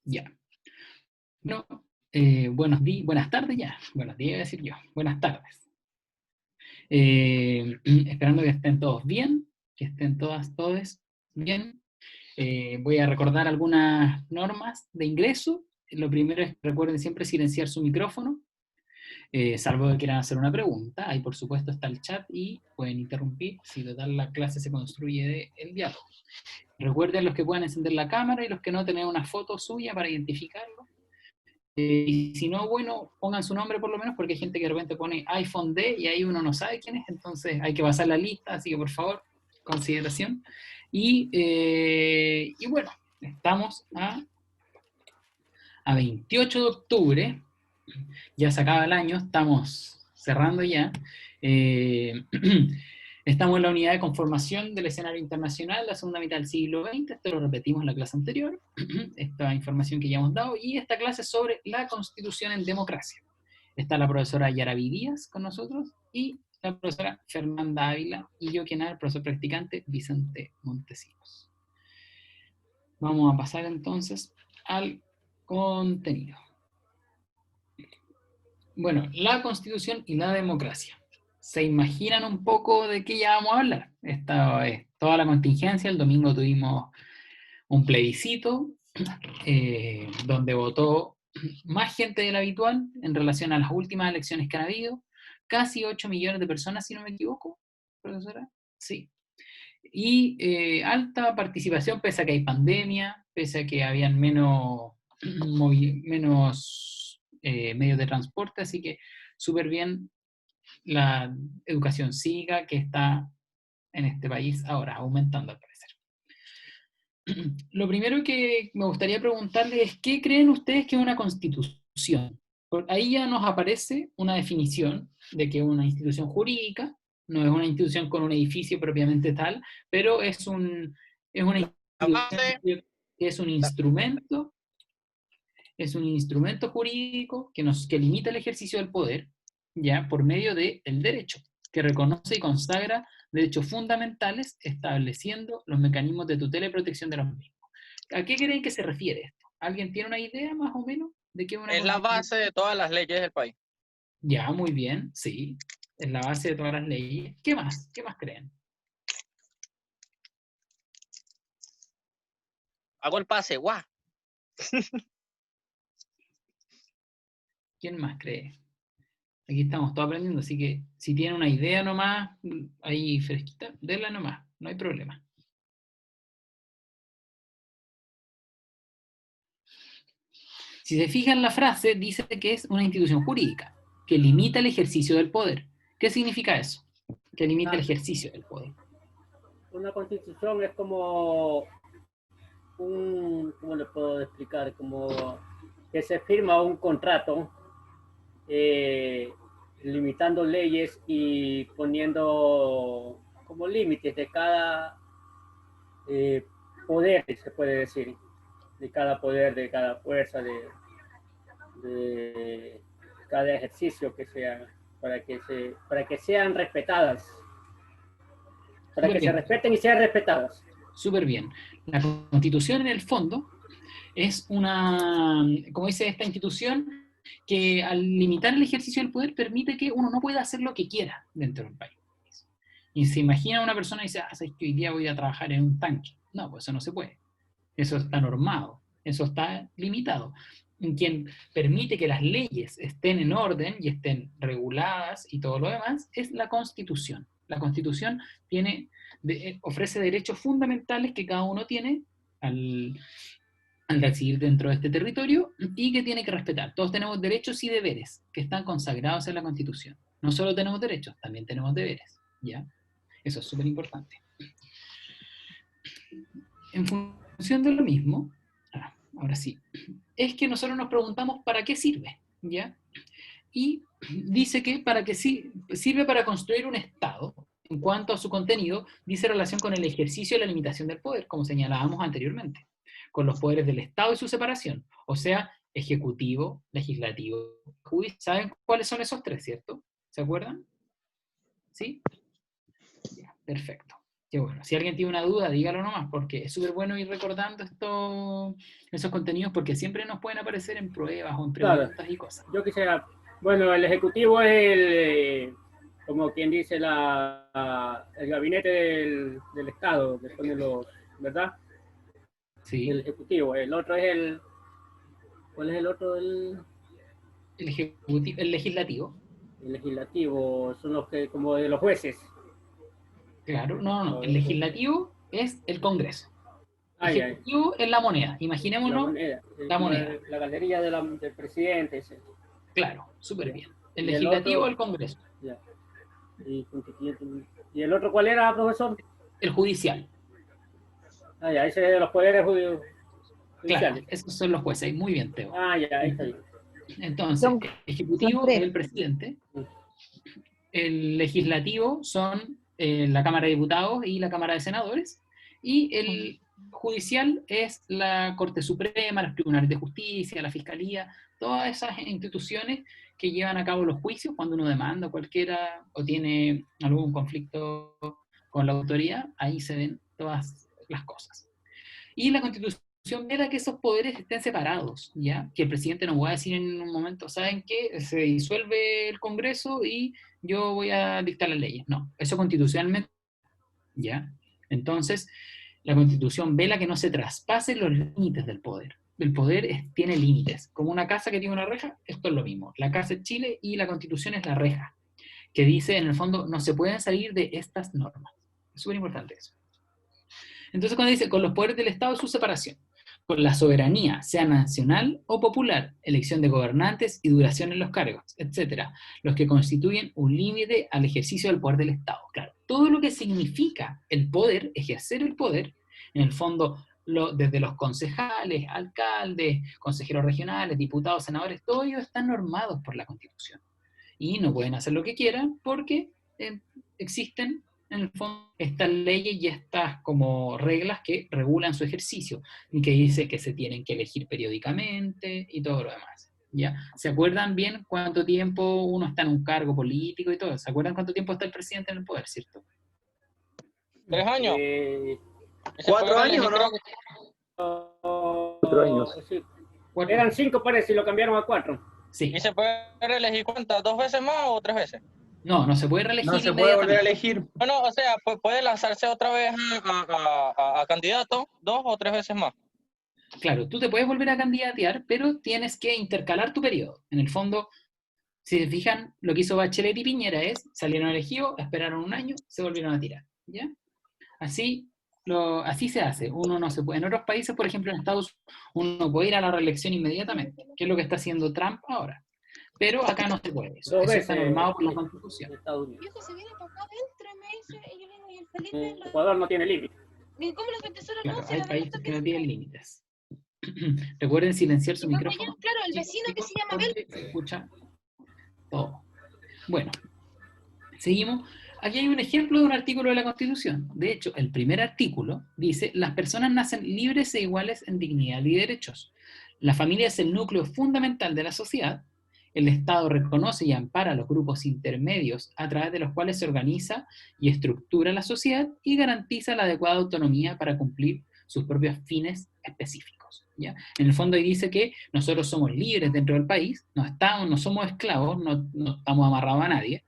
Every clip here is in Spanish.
Ya. Bueno, buenas tardes ya. Buenos días, voy a decir yo. Buenas tardes. Esperando que estén todos bien, que estén todos bien. Voy a recordar algunas normas de ingreso. Lo primero es, recuerden siempre silenciar su micrófono, salvo que quieran hacer una pregunta. Ahí, por supuesto, está el chat y pueden interrumpir si total la clase se construye del diálogo. Recuerden los que puedan encender la cámara y los que no, tener una foto suya para identificarlo. Y si no, bueno, pongan su nombre por lo menos, porque hay gente que de repente pone iPhone D y ahí uno no sabe quién es, entonces hay que pasar la lista, así que por favor, consideración. Y bueno, estamos a 28 de octubre, ya se acaba el año, estamos cerrando ya. Eh, Estamos en la unidad de conformación del escenario internacional, la segunda mitad del siglo XX, esto lo repetimos en la clase anterior, esta información que ya hemos dado, y esta clase es sobre la Constitución en democracia. Está la profesora Yaraví Díaz con nosotros, y la profesora Fernanda Ávila, y yo quien era el profesor practicante, Vicente Montesinos. Vamos a pasar entonces al contenido. Bueno, la Constitución y la democracia. ¿Se imaginan un poco de qué ya vamos a hablar? Esta es toda la contingencia. El domingo tuvimos un plebiscito donde votó más gente de la habitual en relación a las últimas elecciones que han habido. Casi 8 millones de personas, si no me equivoco, profesora. Sí. Y alta participación, pese a que hay pandemia, pese a que habían menos medios de transporte, así que súper bien la educación cívica que está en este país ahora, aumentando al parecer. Lo primero que me gustaría preguntarles es, ¿qué creen ustedes que es una constitución? Ahí ya nos aparece una definición de que es una institución jurídica, no es una institución con un edificio propiamente tal, pero es una La institución base, que es la- un instrumento jurídico que limita el ejercicio del poder, ya por medio del derecho, que reconoce y consagra derechos fundamentales, estableciendo los mecanismos de tutela y protección de los mismos. ¿A qué creen que se refiere esto? ¿Alguien tiene una idea más o menos de qué es una es la constitución? base de todas las leyes del país. Ya, muy bien, sí, es la base de todas las leyes. ¿Qué más? ¿Qué más creen? Hago el pase, guau. ¿Quién más cree? Aquí estamos todos aprendiendo, así que si tienen una idea nomás, ahí fresquita, denla nomás, no hay problema. Si se fijan la frase, dice que es una institución jurídica, que limita el ejercicio del poder. ¿Qué significa eso? Que limita el ejercicio del poder. Una constitución es como ¿cómo le puedo explicar? Como que se firma un contrato eh, limitando leyes y poniendo como límites de cada eh, poder, se puede decir, de cada poder, de cada fuerza, de cada ejercicio que sea, para que sean respetadas, para Súper que se bien, respeten y sean respetadas. súper bien. La Constitución en el fondo es una, como dice esta institución, que al limitar el ejercicio del poder permite que uno no pueda hacer lo que quiera dentro del país. Y se imagina una persona y dice, ¿sabes que hoy día voy a trabajar en un tanque? No, pues eso no se puede. Eso está normado, eso está limitado. Quien permite que las leyes estén en orden y estén reguladas y todo lo demás es la Constitución. La Constitución ofrece derechos fundamentales que cada uno tiene al residir dentro de este territorio y que tiene que respetar. Todos tenemos derechos y deberes que están consagrados en la Constitución. No solo tenemos derechos, también tenemos deberes. ¿Ya? Eso es súper importante. En función de lo mismo, ahora sí, es que nosotros nos preguntamos para qué sirve, ¿ya? Y dice que sirve para construir un Estado. En cuanto a su contenido, dice relación con el ejercicio y la limitación del poder, como señalábamos anteriormente, con los poderes del Estado y su separación, o sea, ejecutivo, legislativo, judicial. ¿Saben cuáles son esos tres, cierto? ¿Se acuerdan? ¿Sí? Ya, perfecto. Qué bueno. Si alguien tiene una duda, dígalo nomás, porque es súper bueno ir recordando esos contenidos, porque siempre nos pueden aparecer en pruebas o en Claro. preguntas y cosas. Yo quisiera, bueno, el ejecutivo es como quien dice, el gabinete del Estado, que son los, ¿verdad? Sí. El ejecutivo. El otro es ¿cuál es el otro? El ejecutivo, el legislativo. El legislativo, son los que, como de los jueces. Claro, no. El legislativo es el Congreso. El Ay, ay. ejecutivo es la moneda. Imaginémonos la moneda. La galería del presidente. Ese. Claro, súper Ya. bien. El Y el legislativo otro, es el Congreso. ya. ¿Y el otro cuál era, profesor? El judicial. Ah, ya, ese es de los poderes Claro, judiciales. esos son los jueces. Muy bien, Teo. Ah, ya, ahí está bien. Entonces, Son- el ejecutivo son es tres. el presidente. El legislativo son la Cámara de Diputados y la Cámara de Senadores. Y el judicial es la Corte Suprema, los tribunales de justicia, la Fiscalía, todas esas instituciones que llevan a cabo los juicios cuando uno demanda cualquiera o tiene algún conflicto con la autoridad, ahí se ven todas las cosas. Y la Constitución vela que esos poderes estén separados, ¿ya? Que el presidente no pueda decir en un momento, ¿saben qué? Se disuelve el Congreso y yo voy a dictar las leyes. No, eso constitucionalmente, ¿ya? Entonces, la Constitución vela que no se traspasen los límites del poder. El poder tiene límites. Como una casa que tiene una reja, esto es lo mismo. La casa es Chile y la Constitución es la reja, que dice, en el fondo, no se pueden salir de estas normas. Es súper importante eso. Entonces, cuando dice, con los poderes del Estado, su separación, con la soberanía, sea nacional o popular, elección de gobernantes y duración en los cargos, etcétera, los que constituyen un límite al ejercicio del poder del Estado. Claro, todo lo que significa el poder, ejercer el poder, en el fondo, desde los concejales, alcaldes, consejeros regionales, diputados, senadores, todos ellos están normados por la Constitución. Y no pueden hacer lo que quieran porque existen en el fondo estas leyes y estas como reglas que regulan su ejercicio y que dice que se tienen que elegir periódicamente y todo lo demás. ¿Ya? ¿Se acuerdan bien cuánto tiempo uno está en un cargo político y todo? ¿Se acuerdan cuánto tiempo está el presidente en el poder, cierto? 3 años. Eh, Y se 4 puede años, reelegir, ¿no? creo 4 años. Sí. 4. Eran 5, parece, y lo cambiaron a 4. Sí. ¿Y se puede reelegir cuántas? ¿2 veces más o 3 veces? No se puede reelegir No se puede volver a inmediatamente. elegir. Bueno, o sea, puede lanzarse otra vez a candidato 2 o 3 veces más. Claro, tú te puedes volver a candidatear, pero tienes que intercalar tu periodo. En el fondo, si se fijan, lo que hizo Bachelet y Piñera es, salieron elegidos, esperaron un año, se volvieron a tirar, ¿ya? Así se hace. Uno no se puede. En otros países, por ejemplo en Estados Unidos, uno puede ir a la reelección inmediatamente, que es lo que está haciendo Trump ahora. Pero acá no se puede eso. 2 Eso veces. está normado por la Constitución. En Estados Unidos. Viejo, se viene para acá adentro, me dice, y yo le digo, ¿y el Felipe? Ecuador no tiene límite. ¿Y cómo los venezolanos Claro, no? Si hay la países verdad que no tienen límites. Recuerden silenciar su Y cuando micrófono. ya, claro, el vecino que se llama Abel. Porque se escucha todo. Bueno, seguimos. Aquí hay un ejemplo de un artículo de la Constitución. De hecho, el primer artículo dice, las personas nacen libres e iguales en dignidad y derechos. La familia es el núcleo fundamental de la sociedad. El Estado reconoce y ampara a los grupos intermedios a través de los cuales se organiza y estructura la sociedad y garantiza la adecuada autonomía para cumplir sus propios fines específicos. ¿Ya? En el fondo ahí dice que nosotros somos libres dentro del país, no somos esclavos, no estamos amarrados a nadie,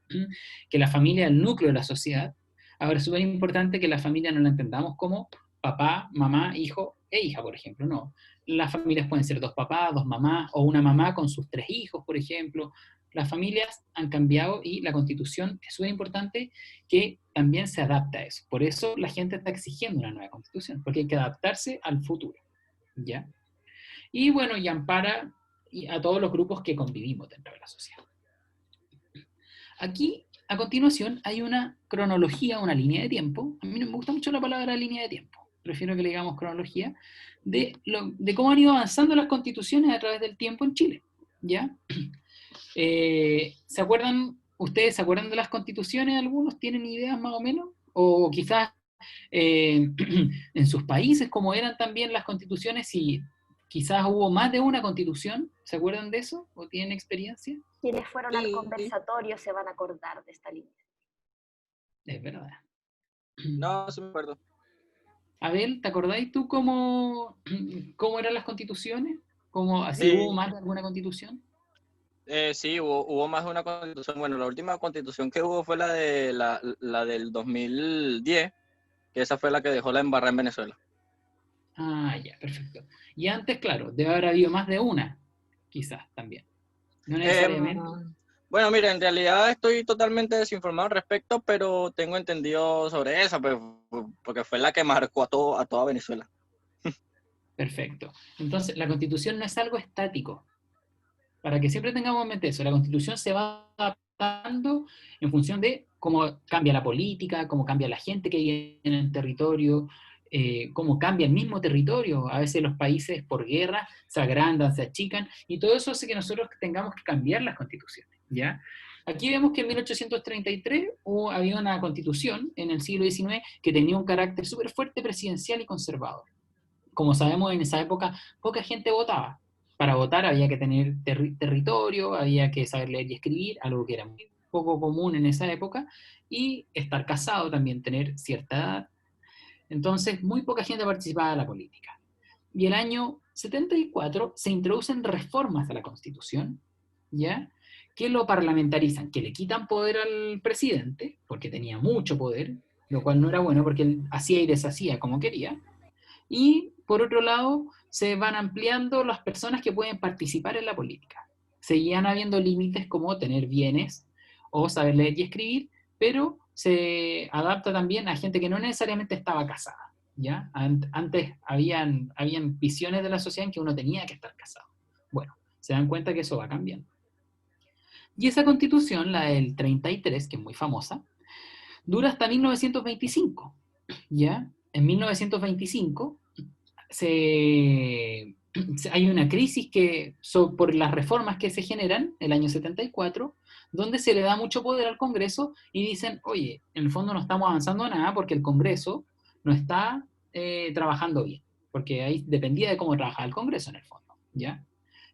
que la familia es el núcleo de la sociedad. Ahora es súper importante que la familia no la entendamos como papá, mamá, hijo e hija, por ejemplo, no. Las familias pueden ser 2 papás, 2 mamás, o una mamá con sus 3 hijos, por ejemplo. Las familias han cambiado y la Constitución es súper importante que también se adapte a eso. Por eso la gente está exigiendo una nueva Constitución, porque hay que adaptarse al futuro, ¿ya? Y bueno, y ampara a todos los grupos que convivimos dentro de la sociedad. Aquí, a continuación, hay una cronología, una línea de tiempo. A mí no me gusta mucho la palabra línea de tiempo. Prefiero que le digamos cronología, de cómo han ido avanzando las constituciones a través del tiempo en Chile, ¿ya? ¿Ustedes se acuerdan de las constituciones? ¿Algunos tienen ideas más o menos? O quizás en sus países, cómo eran también las constituciones, si quizás hubo más de una constitución, ¿se acuerdan de eso? ¿O tienen experiencia? Quienes fueron al conversatorio se van a acordar de esta línea. Es verdad. No, sí me acuerdo. Abel, ¿te acordáis tú cómo eran las constituciones? ¿Si hubo Eh, más de alguna constitución? sí, hubo más de una constitución. Bueno, la última constitución que hubo fue la del 2010, que esa fue la que dejó la embarrada en Venezuela. Ah, ya, perfecto. Y antes, claro, debe haber habido más de una, quizás también. No Em, necesariamente. bueno, mira, en realidad estoy totalmente desinformado al respecto, pero tengo entendido sobre esa, pues, porque fue la que marcó a toda Venezuela. Perfecto. Entonces, la constitución no es algo estático. Para que siempre tengamos en mente eso, la constitución se va adaptando en función de cómo cambia la política, cómo cambia la gente que vive en el territorio, cómo cambia el mismo territorio. A veces los países por guerra se agrandan, se achican, y todo eso hace que nosotros tengamos que cambiar las constituciones, ¿ya? Aquí vemos que en 1833 había una constitución en el siglo XIX que tenía un carácter súper fuerte presidencial y conservador. Como sabemos, en esa época poca gente votaba. Para votar había que tener territorio, había que saber leer y escribir, algo que era muy poco común en esa época, y estar casado también, tener cierta edad. Entonces, muy poca gente participaba en la política. Y el año 74 se introducen reformas a la Constitución, ¿ya? Que lo parlamentarizan, que le quitan poder al presidente, porque tenía mucho poder, lo cual no era bueno porque él hacía y deshacía como quería, y por otro lado, se van ampliando las personas que pueden participar en la política. Seguían habiendo límites como tener bienes o saber leer y escribir, pero se adapta también a gente que no necesariamente estaba casada. ¿Ya? Antes habían visiones de la sociedad en que uno tenía que estar casado. Bueno, se dan cuenta que eso va cambiando. Y esa constitución, la del 33, que es muy famosa, dura hasta 1925. ¿Ya? En 1925 hay una crisis por las reformas que se generan el año 74, donde se le da mucho poder al Congreso y dicen, oye, en el fondo no estamos avanzando nada porque el Congreso no está trabajando bien, porque ahí dependía de cómo trabajaba el Congreso en el fondo, ¿ya?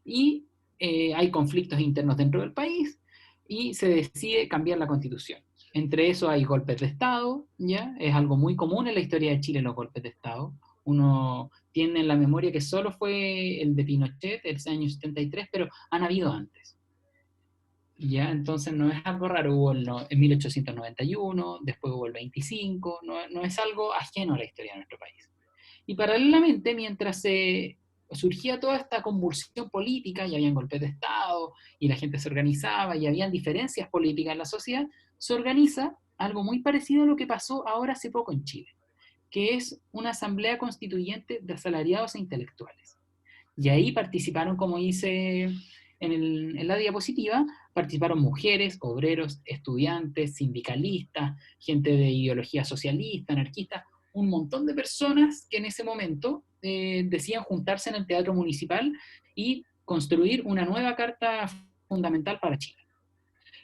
Y hay conflictos internos dentro del país y se decide cambiar la Constitución. Entre eso hay golpes de Estado, ¿ya? Es algo muy común en la historia de Chile los golpes de Estado. Uno tiene en la memoria que solo fue el de Pinochet, el año 73, pero han habido antes. ¿Ya? Entonces no es algo raro, hubo en 1891, después hubo el 25, no es algo ajeno a la historia de nuestro país. Y paralelamente, mientras surgía toda esta convulsión política, y habían golpes de Estado, y la gente se organizaba, y habían diferencias políticas en la sociedad, se organiza algo muy parecido a lo que pasó ahora hace poco en Chile, que es una asamblea constituyente de asalariados e intelectuales. Y ahí participaron, como hice en la diapositiva, participaron mujeres, obreros, estudiantes, sindicalistas, gente de ideología socialista, anarquista, un montón de personas que en ese momento decían juntarse en el Teatro Municipal y construir una nueva carta fundamental para Chile.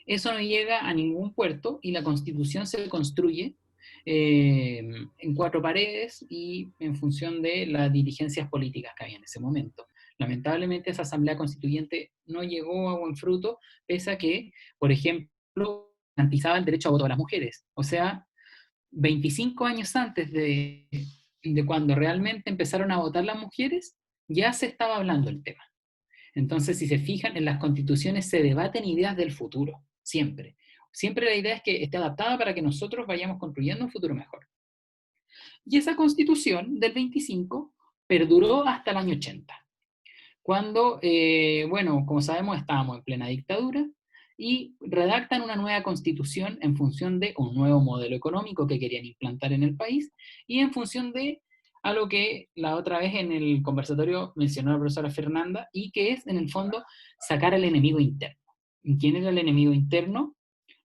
Eso no llega a ningún puerto y la Constitución se construye en 4 paredes y en función de las dirigencias políticas que había en ese momento. Lamentablemente esa asamblea constituyente no llegó a buen fruto, pese a que, por ejemplo, garantizaba el derecho a voto a las mujeres. O sea, 25 años antes de cuando realmente empezaron a votar las mujeres, ya se estaba hablando el tema. Entonces, si se fijan, en las constituciones se debaten ideas del futuro, siempre. Siempre la idea es que esté adaptada para que nosotros vayamos construyendo un futuro mejor. Y esa constitución del 25 perduró hasta el año 80, cuando, bueno, como sabemos, estábamos en plena dictadura y redactan una nueva constitución en función de un nuevo modelo económico que querían implantar en el país y en función de algo que la otra vez en el conversatorio mencionó la profesora Fernanda y que es, en el fondo, sacar al enemigo interno. ¿Y quién era el enemigo interno?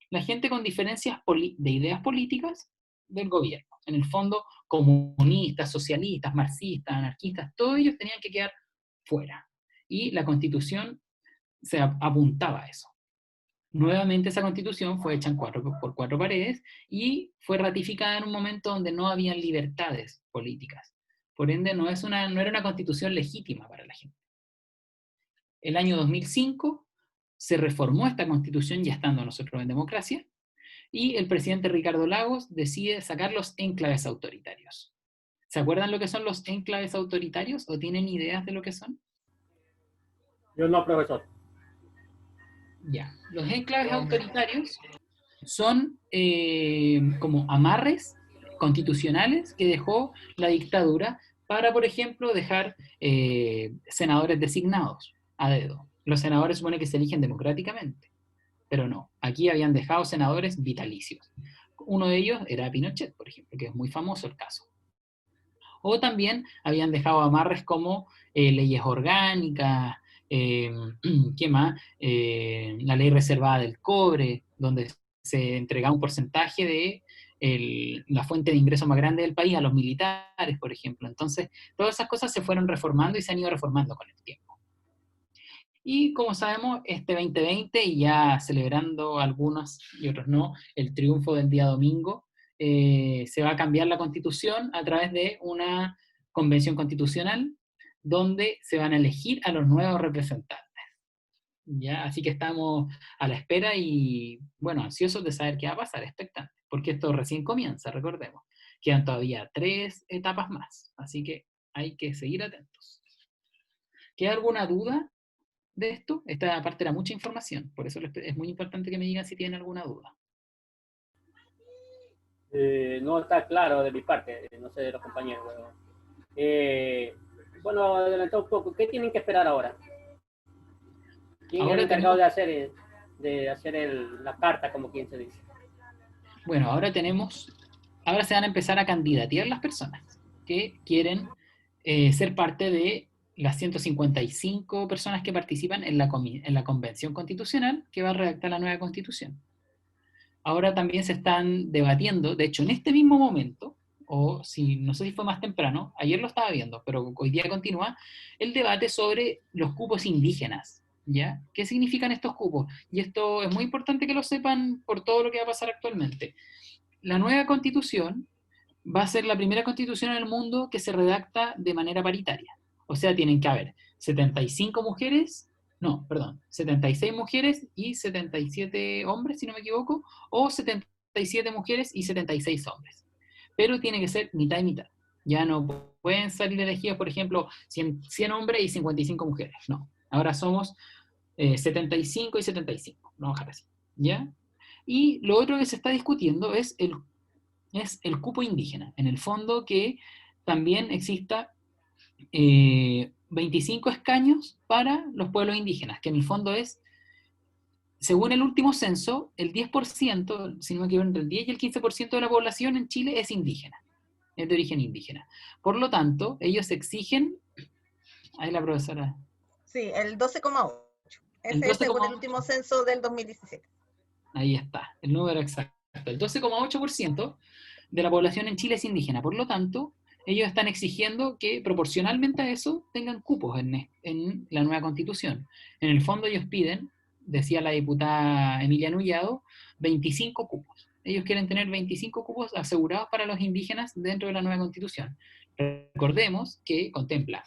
La gente con diferencias de ideas políticas del gobierno. En el fondo, comunistas, socialistas, marxistas, anarquistas, todos ellos tenían que quedar fuera. Y la Constitución se apuntaba a eso. Nuevamente esa Constitución fue hecha por 4 paredes y fue ratificada en un momento donde no habían libertades políticas. Por ende, no era una Constitución legítima para la gente. El año 2005 se reformó esta Constitución, ya estando nosotros en democracia, y el presidente Ricardo Lagos decide sacar los enclaves autoritarios. ¿Se acuerdan lo que son los enclaves autoritarios o tienen ideas de lo que son? Yo no, profesor. Ya, los enclaves autoritarios son como amarres constitucionales que dejó la dictadura para, por ejemplo, dejar senadores designados a dedo. Los senadores supone que se eligen democráticamente, pero no, aquí habían dejado senadores vitalicios. Uno de ellos era Pinochet, por ejemplo, que es muy famoso el caso. O también habían dejado amarres como leyes orgánicas, ¿qué más? La ley reservada del cobre, donde se entregaba un porcentaje de la fuente de ingreso más grande del país a los militares, por ejemplo. Entonces, todas esas cosas se fueron reformando y se han ido reformando con el tiempo. Y como sabemos, este 2020, y ya celebrando algunos y otros no, el triunfo del día domingo, se va a cambiar la Constitución a través de una convención constitucional donde se van a elegir a los nuevos representantes. ¿Ya? Así que estamos a la espera y, bueno, ansiosos de saber qué va a pasar, expectantes, porque esto recién comienza, recordemos. Quedan todavía 3 etapas más, así que hay que seguir atentos. ¿Queda alguna duda de esto? Esta parte era mucha información, por eso es muy importante que me digan si tienen alguna duda. No está claro de mi parte, no sé de los compañeros. Bueno, adelantó un poco. ¿Qué tienen que esperar ahora? ¿Quién es el encargado de hacer, la carta, como quien se dice? Bueno, ahora se van a empezar a candidatear las personas que quieren ser parte de las 155 personas que participan en la Convención Constitucional que va a redactar la nueva Constitución. Ahora también se están debatiendo, de hecho en este mismo momento, o si no sé si fue más temprano, ayer lo estaba viendo, pero hoy día continúa, el debate sobre los cupos indígenas, ¿ya? ¿Qué significan estos cupos? Y esto es muy importante que lo sepan por todo lo que va a pasar actualmente. La nueva Constitución va a ser la primera Constitución en el mundo que se redacta de manera paritaria. O sea, tienen que haber 75 mujeres, no, perdón, 76 mujeres y 77 hombres, si no me equivoco, o 77 mujeres y 76 hombres. Pero tiene que ser mitad y mitad. Ya no pueden salir elegidos, por ejemplo, 100 hombres y 55 mujeres. No, ahora somos 75 y 75. Vamos a dejar así. ¿Ya? Y lo otro que se está discutiendo es el cupo indígena. En el fondo que también exista 25 escaños para los pueblos indígenas, que en el fondo es, según el último censo, el 10%, si no me equivoco, entre el 10 y el 15% de la población en Chile es indígena, es de origen indígena. Por lo tanto, ellos exigen, ahí la profesora. Sí, el 12,8. Ese es según el último censo del 2017. Ahí está, el número exacto. El 12,8% de la población en Chile es indígena. Por lo tanto, ellos están exigiendo que proporcionalmente a eso tengan cupos en la nueva Constitución. En el fondo ellos piden, decía la diputada Emilia Nullado, 25 cupos. Ellos quieren tener 25 cupos asegurados para los indígenas dentro de la nueva Constitución. Recordemos que contempla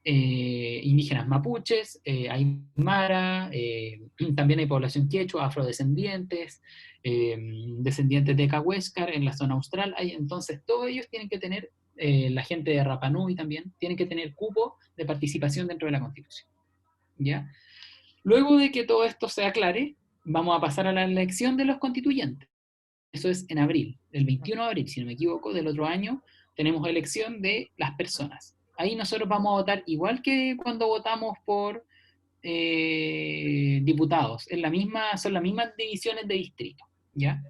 indígenas mapuches, aymara, también hay población quechua, afrodescendientes, descendientes de Cahuéscar en la zona austral. Entonces todos ellos tienen que tener, la gente de Rapa Nui también, tienen que tener cupo de participación dentro de la Constitución. ¿Ya? Luego de que todo esto se aclare, vamos a pasar a la elección de los constituyentes. Eso es en abril, el 21 de abril, si no me equivoco, del otro año, tenemos elección de las personas. Ahí nosotros vamos a votar igual que cuando votamos por diputados. Son las mismas divisiones de distrito, ¿ya?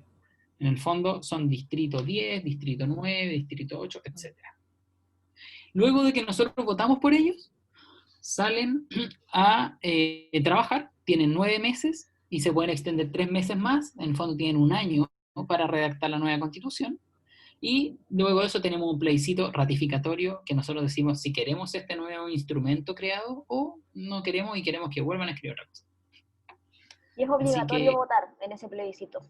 En el fondo son distrito 10, distrito 9, distrito 8, etc. Luego de que nosotros votamos por ellos, salen a trabajar, tienen 9 meses y se pueden extender 3 meses más, en el fondo tienen un año, ¿no?, para redactar la nueva Constitución, y luego de eso tenemos un plebiscito ratificatorio que nosotros decimos si queremos este nuevo instrumento creado o no queremos y queremos que vuelvan a escribir otra cosa. Y es obligatorio votar en ese plebiscito.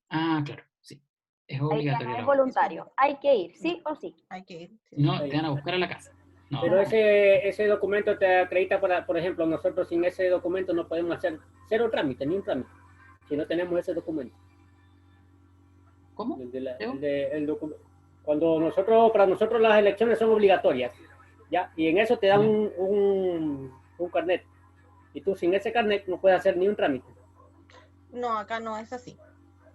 Ah, claro, sí. Es obligatorio. Es voluntario. Hay que ir, ¿sí o sí? Hay que ir. Sí. No, te van a buscar a la casa. No. Pero ese documento te acredita, por ejemplo, nosotros sin ese documento no podemos hacer cero trámite, ni un trámite, si no tenemos ese documento. ¿Cómo? Cuando para nosotros las elecciones son obligatorias, ¿ya? Y en eso te dan un carnet. Y tú sin ese carnet no puedes hacer ni un trámite. No, acá no es así.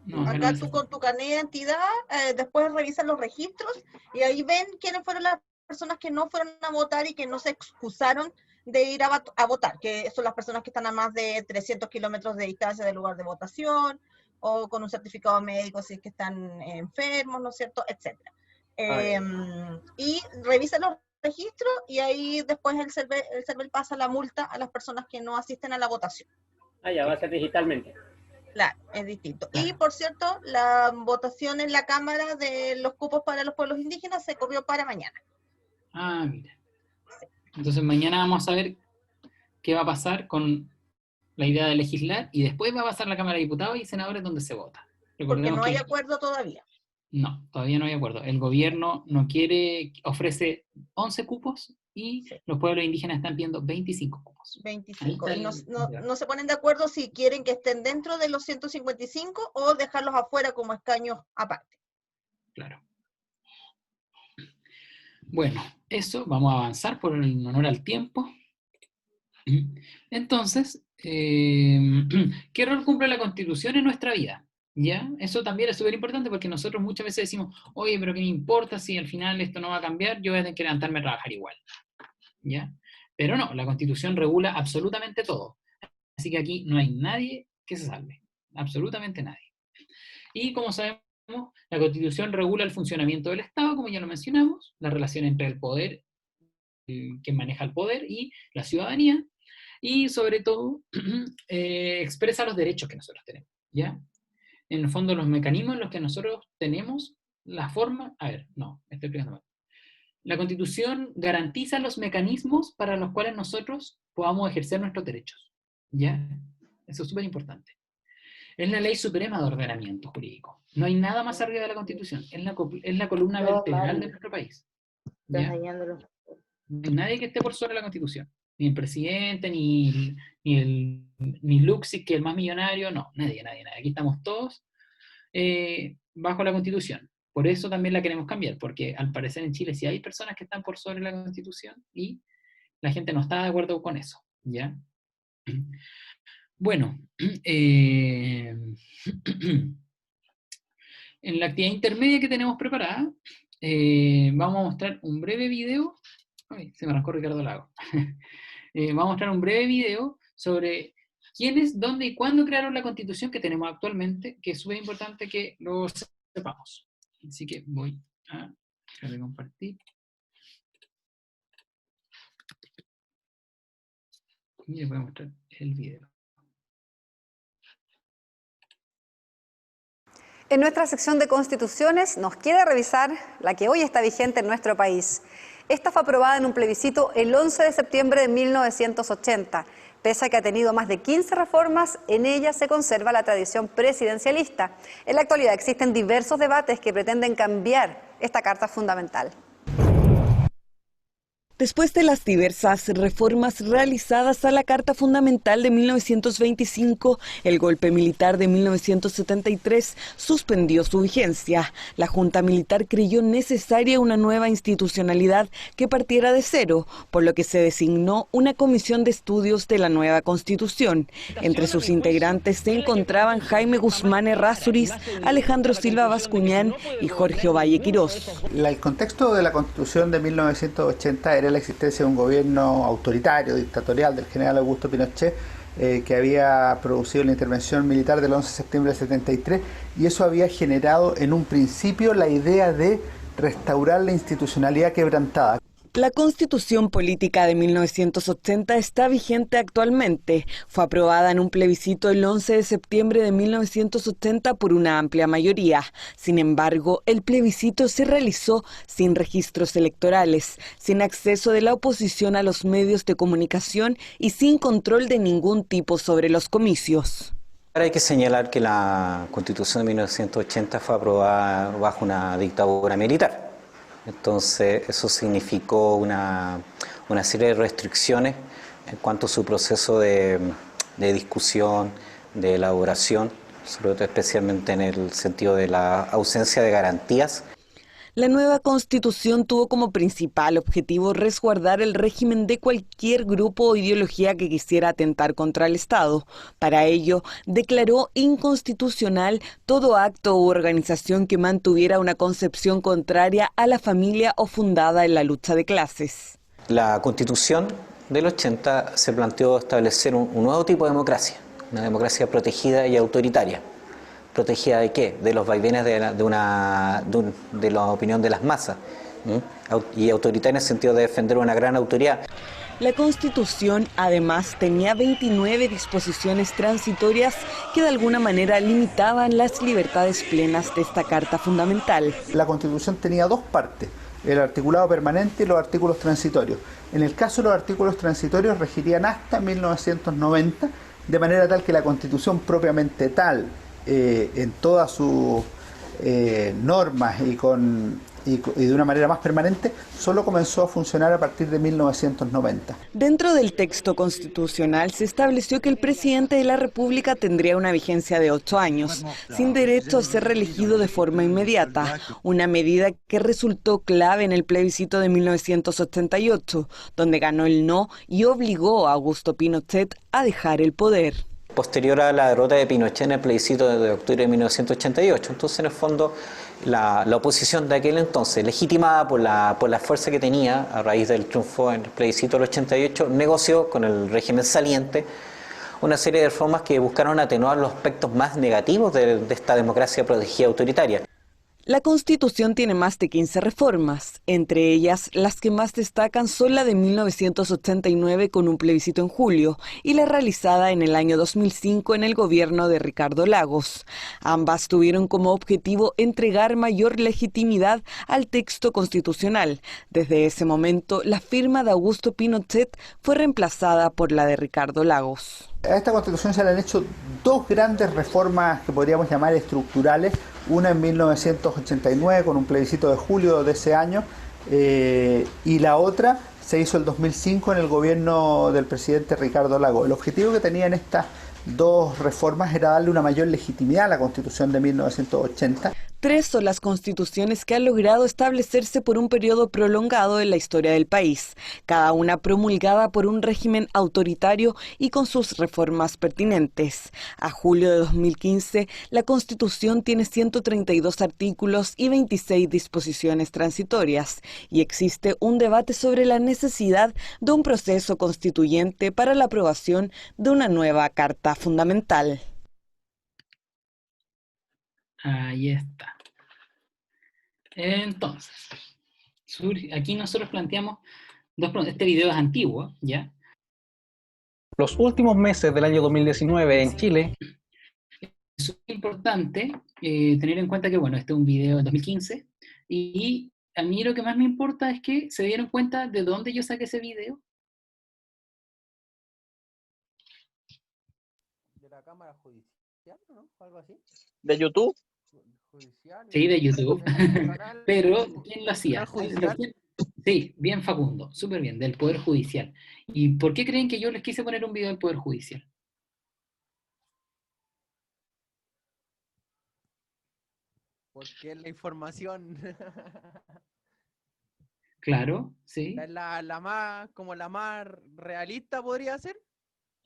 No, Acá tú con tu carnet de identidad, después revisas los registros y ahí ven quiénes fueron las personas que no fueron a votar y que no se excusaron de ir a votar, que son las personas que están a más de 300 kilómetros de distancia del lugar de votación, o con un certificado médico si es que están enfermos, ¿no es cierto?, etcétera. Y revisa los registros y ahí después el CERVEL pasa la multa a las personas que no asisten a la votación. Ya va a ser digitalmente. Claro, es distinto. Y por cierto, la votación en la Cámara de los cupos para los pueblos indígenas se corrió para mañana. Ah, mira. Entonces mañana vamos a ver qué va a pasar con la idea de legislar y después va a pasar la Cámara de Diputados y Senadores donde se vota. Porque no hay acuerdo todavía. No, todavía no hay acuerdo. El gobierno no quiere, ofrece 11 cupos y los pueblos indígenas están pidiendo 25 cupos. 25. Y no se ponen de acuerdo si quieren que estén dentro de los 155 o dejarlos afuera como escaños aparte. Claro. Bueno, eso, vamos a avanzar por el honor al tiempo. Entonces, ¿qué rol cumple la Constitución en nuestra vida? ¿Ya? Eso también es súper importante porque nosotros muchas veces decimos, oye, pero ¿qué me importa si al final esto no va a cambiar? Yo voy a tener que levantarme a trabajar igual. ¿Ya? Pero no, la Constitución regula absolutamente todo. Así que aquí no hay nadie que se salve. Absolutamente nadie. Y como sabemos, la Constitución regula el funcionamiento del Estado, como ya lo mencionamos, la relación entre el poder, quien maneja el poder, y la ciudadanía, y sobre todo expresa los derechos que nosotros tenemos. ¿Ya? En el fondo, los mecanismos en los que nosotros tenemos la forma... A ver, no, me estoy explicando mal. La Constitución garantiza los mecanismos para los cuales nosotros podamos ejercer nuestros derechos. ¿Ya? Eso es súper importante. Es la ley suprema de ordenamiento jurídico. No hay nada más arriba de la Constitución. Es la columna vertebral de nuestro país. ¿Ya? No hay nadie que esté por sobre la Constitución. Ni el presidente, ni Luxig, que es el más millonario, no, nadie. Aquí estamos todos bajo la Constitución. Por eso también la queremos cambiar, porque al parecer en Chile sí hay personas que están por sobre la Constitución y la gente no está de acuerdo con eso, ¿ya? Bueno, en la actividad intermedia que tenemos preparada, vamos a mostrar un breve video. Ay, se me arrancó Ricardo Lago. Vamos a mostrar un breve video sobre quiénes, dónde y cuándo crearon la Constitución que tenemos actualmente, que es súper importante que lo sepamos. Así que voy a compartir. Y les voy a mostrar el video. En nuestra sección de Constituciones nos queda revisar la que hoy está vigente en nuestro país. Esta fue aprobada en un plebiscito el 11 de septiembre de 1980. Pese a que ha tenido más de 15 reformas, en ella se conserva la tradición presidencialista. En la actualidad existen diversos debates que pretenden cambiar esta Carta Fundamental. Después de las diversas reformas realizadas a la Carta Fundamental de 1925, el golpe militar de 1973 suspendió su vigencia. La Junta Militar creyó necesaria una nueva institucionalidad que partiera de cero, por lo que se designó una comisión de estudios de la nueva Constitución. Entre sus integrantes se encontraban Jaime Guzmán Errázuriz, Alejandro Silva Bascuñán y Jorge Ovalle Quirós. El contexto de la Constitución de 1980 era la existencia de un gobierno autoritario, dictatorial del general Augusto Pinochet, que había producido la intervención militar del 11 de septiembre del 73, y eso había generado en un principio la idea de restaurar la institucionalidad quebrantada. La Constitución Política de 1980 está vigente actualmente. Fue aprobada en un plebiscito el 11 de septiembre de 1980 por una amplia mayoría. Sin embargo, el plebiscito se realizó sin registros electorales, sin acceso de la oposición a los medios de comunicación y sin control de ningún tipo sobre los comicios. Ahora hay que señalar que la Constitución de 1980 fue aprobada bajo una dictadura militar. Entonces eso significó una serie de restricciones en cuanto a su proceso de discusión, de elaboración sobre todo especialmente en el sentido de la ausencia de garantías. La nueva Constitución tuvo como principal objetivo resguardar el régimen de cualquier grupo o ideología que quisiera atentar contra el Estado. Para ello, declaró inconstitucional todo acto u organización que mantuviera una concepción contraria a la familia o fundada en la lucha de clases. La Constitución del 80 se planteó establecer un nuevo tipo de democracia, una democracia protegida y autoritaria. ¿Protegida de qué? De los vaivenes de la opinión de las masas. Y autoritaria en el sentido de defender una gran autoridad. La Constitución además tenía 29 disposiciones transitorias que de alguna manera limitaban las libertades plenas de esta Carta Fundamental. La Constitución tenía dos partes, el articulado permanente y los artículos transitorios. En el caso de los artículos transitorios regirían hasta 1990, de manera tal que la Constitución propiamente tal, en todas sus normas y de una manera más permanente, solo comenzó a funcionar a partir de 1990. Dentro del texto constitucional se estableció que el presidente de la República tendría una vigencia de 8 años, sin derecho a ser reelegido de forma inmediata, una medida que resultó clave en el plebiscito de 1988, donde ganó el no y obligó a Augusto Pinochet a dejar el poder. Posterior a la derrota de Pinochet en el plebiscito de octubre de 1988. Entonces, en el fondo, la oposición de aquel entonces, legitimada por la fuerza que tenía a raíz del triunfo en el plebiscito del 88, negoció con el régimen saliente una serie de reformas que buscaron atenuar los aspectos más negativos de esta democracia protegida autoritaria. La Constitución tiene más de 15 reformas, entre ellas las que más destacan son la de 1989 con un plebiscito en julio y la realizada en el año 2005 en el gobierno de Ricardo Lagos. Ambas tuvieron como objetivo entregar mayor legitimidad al texto constitucional. Desde ese momento, la firma de Augusto Pinochet fue reemplazada por la de Ricardo Lagos. A esta Constitución se le han hecho dos grandes reformas que podríamos llamar estructurales, una en 1989 con un plebiscito de julio de ese año y la otra se hizo el 2005 en el gobierno del presidente Ricardo Lagos. El objetivo que tenían estas dos reformas era darle una mayor legitimidad a la Constitución de 1980. 3 son las constituciones que han logrado establecerse por un periodo prolongado en la historia del país, cada una promulgada por un régimen autoritario y con sus reformas pertinentes. A julio de 2015, la Constitución tiene 132 artículos y 26 disposiciones transitorias, y existe un debate sobre la necesidad de un proceso constituyente para la aprobación de una nueva Carta Fundamental. Ahí está. Entonces, aquí nosotros planteamos dos preguntas. Este video es antiguo, ¿ya? Los últimos meses del año 2019 en Chile. Es importante tener en cuenta que, bueno, este es un video de 2015, y a mí lo que más me importa es que se dieron cuenta de dónde yo saqué ese video. ¿De la Cámara Judicial, no? ¿Algo así? ¿De YouTube? Sí, de YouTube. Pero, ¿quién lo hacía? Sí, bien Facundo, súper bien, del Poder Judicial. ¿Y por qué creen que yo les quise poner un video del Poder Judicial? Porque es la información. Claro, sí. La más, como la más realista podría ser.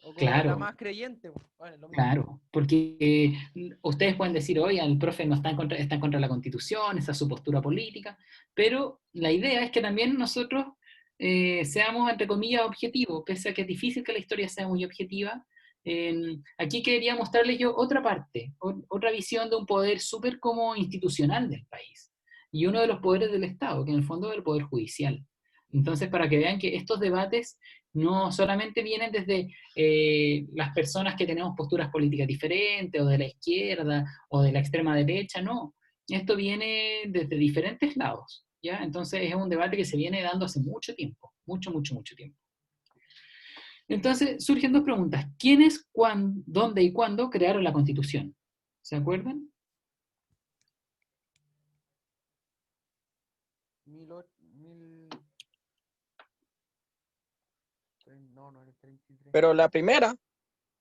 O como Claro. la más creyente. Bueno, lo mismo. Claro, porque ustedes pueden decir, oye, el profe no está en contra de la Constitución, esa es su postura política, pero la idea es que también nosotros seamos, entre comillas, objetivos, pese a que es difícil que la historia sea muy objetiva. Aquí quería mostrarles yo otra parte, otra visión de un poder súper como institucional del país, y uno de los poderes del Estado, que en el fondo es el Poder Judicial. Entonces, para que vean que estos debates no solamente vienen desde las personas que tenemos posturas políticas diferentes, o de la izquierda, o de la extrema derecha, no. Esto viene desde diferentes lados, ¿ya? Entonces es un debate que se viene dando hace mucho tiempo, mucho tiempo. Entonces surgen dos preguntas. ¿Quiénes, dónde y cuándo crearon la Constitución? ¿Se acuerdan? Pero la primera.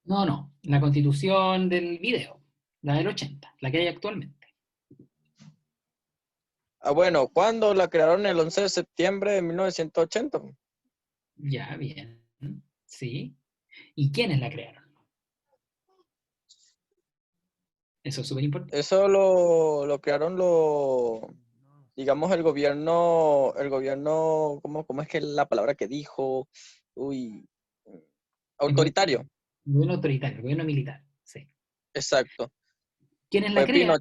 No, la Constitución del video. la del 80, la que hay actualmente. Ah, bueno, ¿cuándo la crearon? El 11 de septiembre de 1980. Ya, bien. Sí. ¿Y quiénes la crearon? Eso es súper importante. Eso lo crearon digamos, el gobierno, ¿cómo es que es la palabra que dijo? Uy, autoritario. El gobierno autoritario, el gobierno militar, sí. Exacto. ¿Quiénes la Fue crean?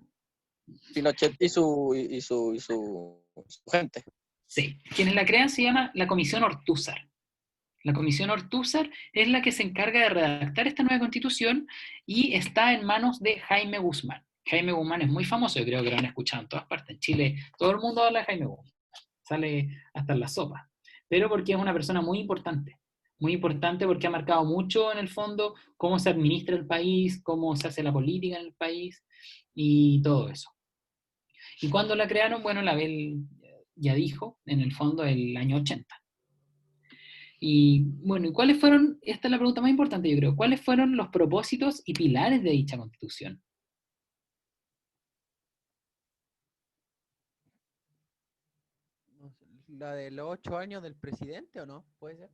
Pinochet y su gente. Sí. Quienes la crean se llama la Comisión Ortúzar. La Comisión Ortúzar es la que se encarga de redactar esta nueva constitución y está en manos de Jaime Guzmán. Jaime Guzmán es muy famoso, yo creo que lo han escuchado en todas partes. En Chile todo el mundo habla de Jaime Guzmán, sale hasta en la sopa, pero porque es una persona muy importante porque ha marcado mucho en el fondo cómo se administra el país, cómo se hace la política en el país y todo eso. ¿Y cuándo la crearon? Bueno, la Bel ya dijo, en el fondo, el año 80. Y bueno, ¿y cuáles fueron? Esta es la pregunta más importante, yo creo. ¿Cuáles fueron los propósitos y pilares de dicha constitución? No sé, ¿la de los 8 años del presidente o no? ¿Puede ser?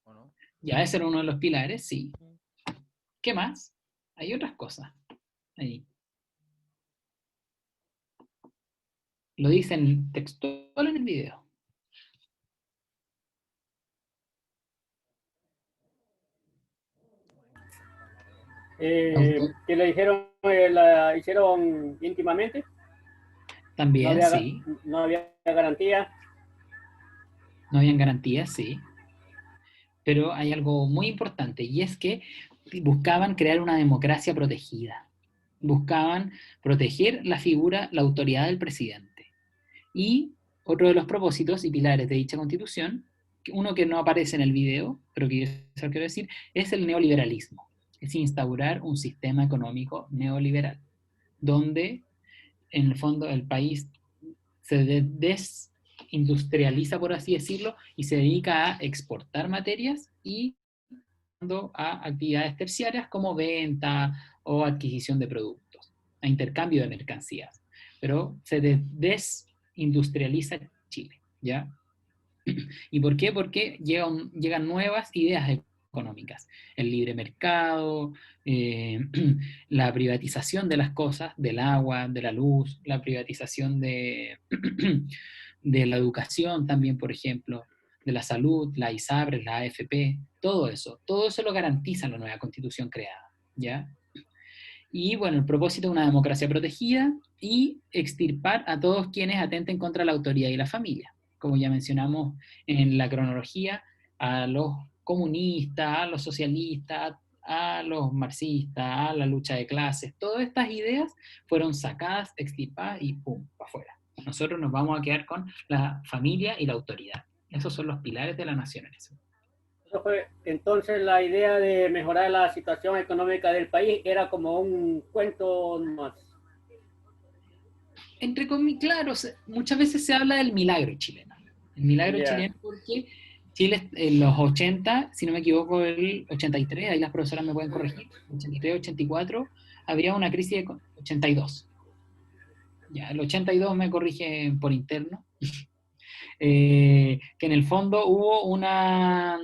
¿O no? Ya ese era uno de los pilares, sí. ¿Qué más? Hay otras cosas ahí. Lo dicen textual en el video. Que le dijeron, la hicieron íntimamente. También, sí. No había garantía. No habían garantías, sí. Pero hay algo muy importante y es que buscaban crear una democracia protegida. Buscaban proteger la figura, la autoridad del presidente. Y otro de los propósitos y pilares de dicha constitución, uno que no aparece en el video, pero que yo quiero decir, es el neoliberalismo. Es instaurar un sistema económico neoliberal, donde en el fondo el país se desindustrializa, por así decirlo, y se dedica a exportar materias y a actividades terciarias como venta o adquisición de productos, a intercambio de mercancías. Pero se desindustrializa Chile, ¿ya? ¿Y por qué? Porque llegan nuevas ideas económicas. El libre mercado, la privatización de las cosas, del agua, de la luz, la privatización de, de la educación también, por ejemplo, de la salud, la ISAPRES, la AFP, todo eso lo garantiza la nueva constitución creada, ¿ya? Y bueno, el propósito es una democracia protegida y extirpar a todos quienes atenten contra la autoridad y la familia. Como ya mencionamos en la cronología, a los comunistas, a los socialistas, a los marxistas, a la lucha de clases, todas estas ideas fueron sacadas, extirpadas y ¡pum!, para afuera. Nosotros nos vamos a quedar con la familia y la autoridad. Esos son los pilares de la nación en eso. Entonces la idea de mejorar la situación económica del país era como un cuento más. Entre comillas, claro, muchas veces se habla del milagro chileno. El milagro chileno porque Chile en los 80, si no me equivoco, el 83, ahí las profesoras me pueden corregir, 83, 84, habría una crisis de 82. Ya, el 82 me corrige por interno. Que en el fondo hubo una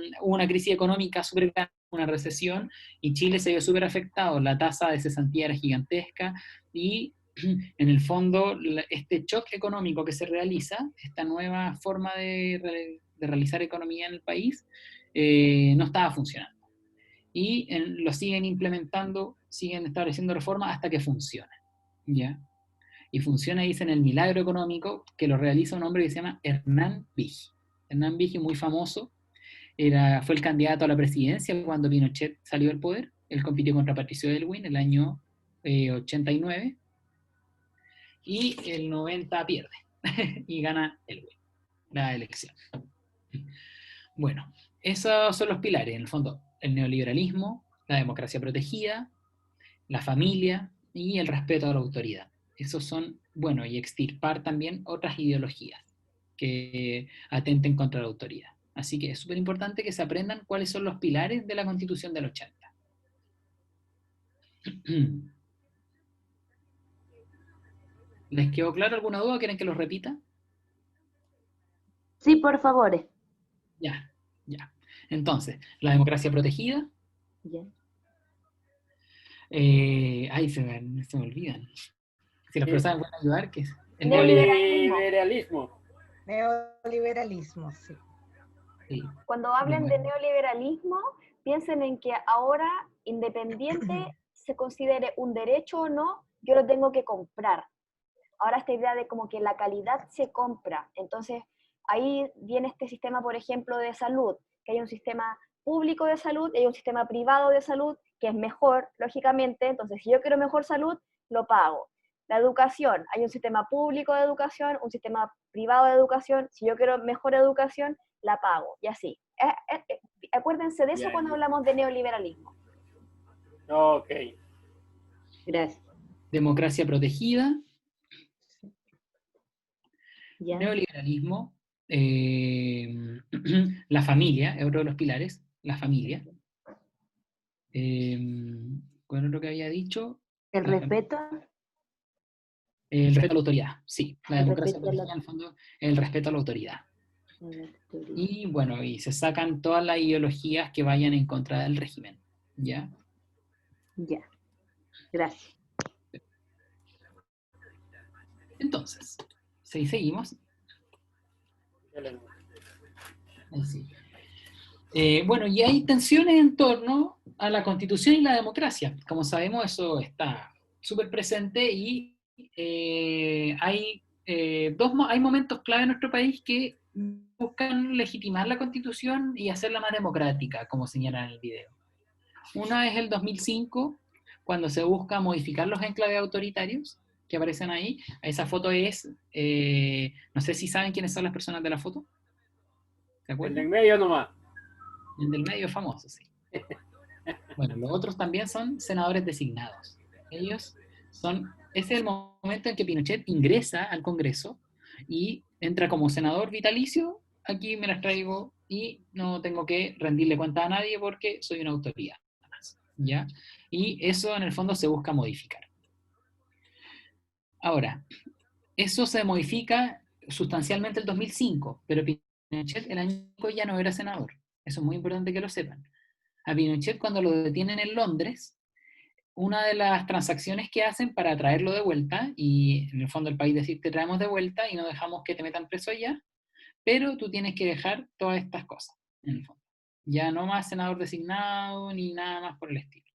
crisis económica súper grande, una recesión, y Chile se vio súper afectado. La tasa de cesantía era gigantesca, y en el fondo este choque económico que se realiza, esta nueva forma de realizar economía en el país, no estaba funcionando. Y lo siguen implementando, siguen estableciendo reformas hasta que funciona, ¿ya? Y funciona, dicen, el milagro económico, que lo realiza un hombre que se llama Hernán Vigi. Hernán Vigi, muy famoso, fue el candidato a la presidencia cuando Pinochet salió del poder. Él compitió contra Patricio Aylwin el año 89, y el 90 pierde, y gana Aylwin la elección. Bueno, esos son los pilares, en el fondo, el neoliberalismo, la democracia protegida, la familia y el respeto a la autoridad. Esos son, bueno, y extirpar también otras ideologías que atenten contra la autoridad. Así que es súper importante que se aprendan cuáles son los pilares de la Constitución del 80. ¿Les quedó claro alguna duda? ¿Quieren que los repita? Sí, por favor. Ya, ya. Entonces, la democracia protegida. Ya. Ay, se me olvidan. Si los profesores me pueden ayudar, ¿qué es? El Neoliberalismo. Neoliberalismo, sí. Sí. Cuando hablen de neoliberalismo, piensen en que ahora, independiente se considere un derecho o no, yo lo tengo que comprar. Ahora esta idea de como que la calidad se compra. Entonces, ahí viene este sistema, por ejemplo, de salud, que hay un sistema público de salud y hay un sistema privado de salud que es mejor, lógicamente. Entonces, si yo quiero mejor salud, lo pago. La educación, hay un sistema público de educación, un sistema privado de educación. Si yo quiero mejor educación, la pago, y así. Acuérdense de eso Ya, cuando ya. hablamos de neoliberalismo. Ok. Gracias. Democracia protegida. Ya. Neoliberalismo. La familia, es otro de los pilares. La familia. ¿Cuál es lo que había dicho? El respeto. El respeto a la autoridad, sí. La El democracia respeto a la- protegida, en el fondo, el respeto a la autoridad. Y bueno, y se sacan todas las ideologías que vayan en contra del régimen, ¿ya? Ya. Gracias. Entonces, seguimos. Ahí sí. Bueno, y hay tensiones en torno a la Constitución y la democracia. Como sabemos, eso está súper presente y hay momentos clave en nuestro país que buscan legitimar la Constitución y hacerla más democrática, como señalan en el video. Una es el 2005, cuando se busca modificar los enclaves autoritarios que aparecen ahí. Esa foto es, no sé si saben quiénes son las personas de la foto. ¿Se acuerdan? El en medio nomás. El del medio famoso, sí. Bueno, los otros también son senadores designados. Ese es el momento en que Pinochet ingresa al Congreso y entra como senador vitalicio. Aquí me las traigo y no tengo que rendirle cuenta a nadie porque soy una autoridad. ¿Ya? Y eso en el fondo se busca modificar. Ahora, eso se modifica sustancialmente el 2005, pero Pinochet el año ya no era senador. Eso es muy importante que lo sepan. A Pinochet, cuando lo detienen en Londres, una de las transacciones que hacen para traerlo de vuelta, y en el fondo el país decir te traemos de vuelta y no dejamos que te metan preso allá, pero tú tienes que dejar todas estas cosas, en el fondo. Ya no más senador designado ni nada más por el estilo.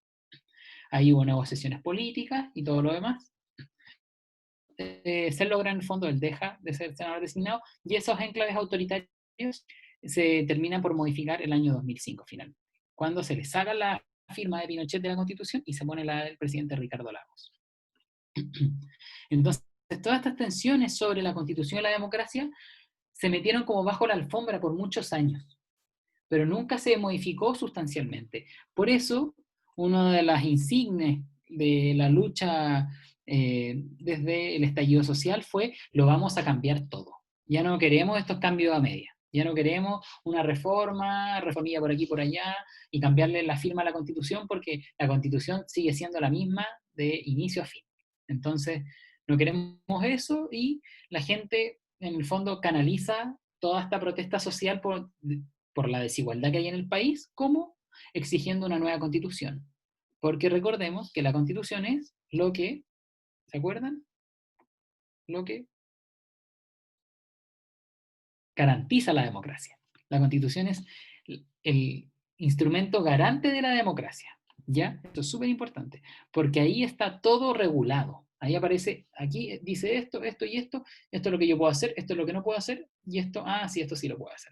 Ahí hubo negociaciones políticas y todo lo demás. Se logra en el fondo, él deja de ser senador designado y esos enclaves autoritarios se terminan por modificar el año 2005 finalmente, cuando se le saca la firma de Pinochet de la Constitución y se pone la del presidente Ricardo Lagos. Entonces, todas estas tensiones sobre la Constitución y la democracia se metieron como bajo la alfombra por muchos años, pero nunca se modificó sustancialmente. Por eso, una de las insignias de la lucha desde el estallido social fue: lo vamos a cambiar todo. Ya no queremos estos cambios a media. Ya no queremos una reformilla por aquí y por allá, y cambiarle la firma a la Constitución, porque la Constitución sigue siendo la misma de inicio a fin. Entonces, no queremos eso, y la gente, en el fondo, canaliza toda esta protesta social por la desigualdad que hay en el país, como exigiendo una nueva Constitución. Porque recordemos que la Constitución es lo que, ¿se acuerdan? Lo que garantiza la democracia. La Constitución es el instrumento garante de la democracia, ¿ya? Esto es súper importante, porque ahí está todo regulado. Ahí aparece, aquí dice esto y esto es lo que yo puedo hacer, esto es lo que no puedo hacer, y esto, sí, esto sí lo puedo hacer,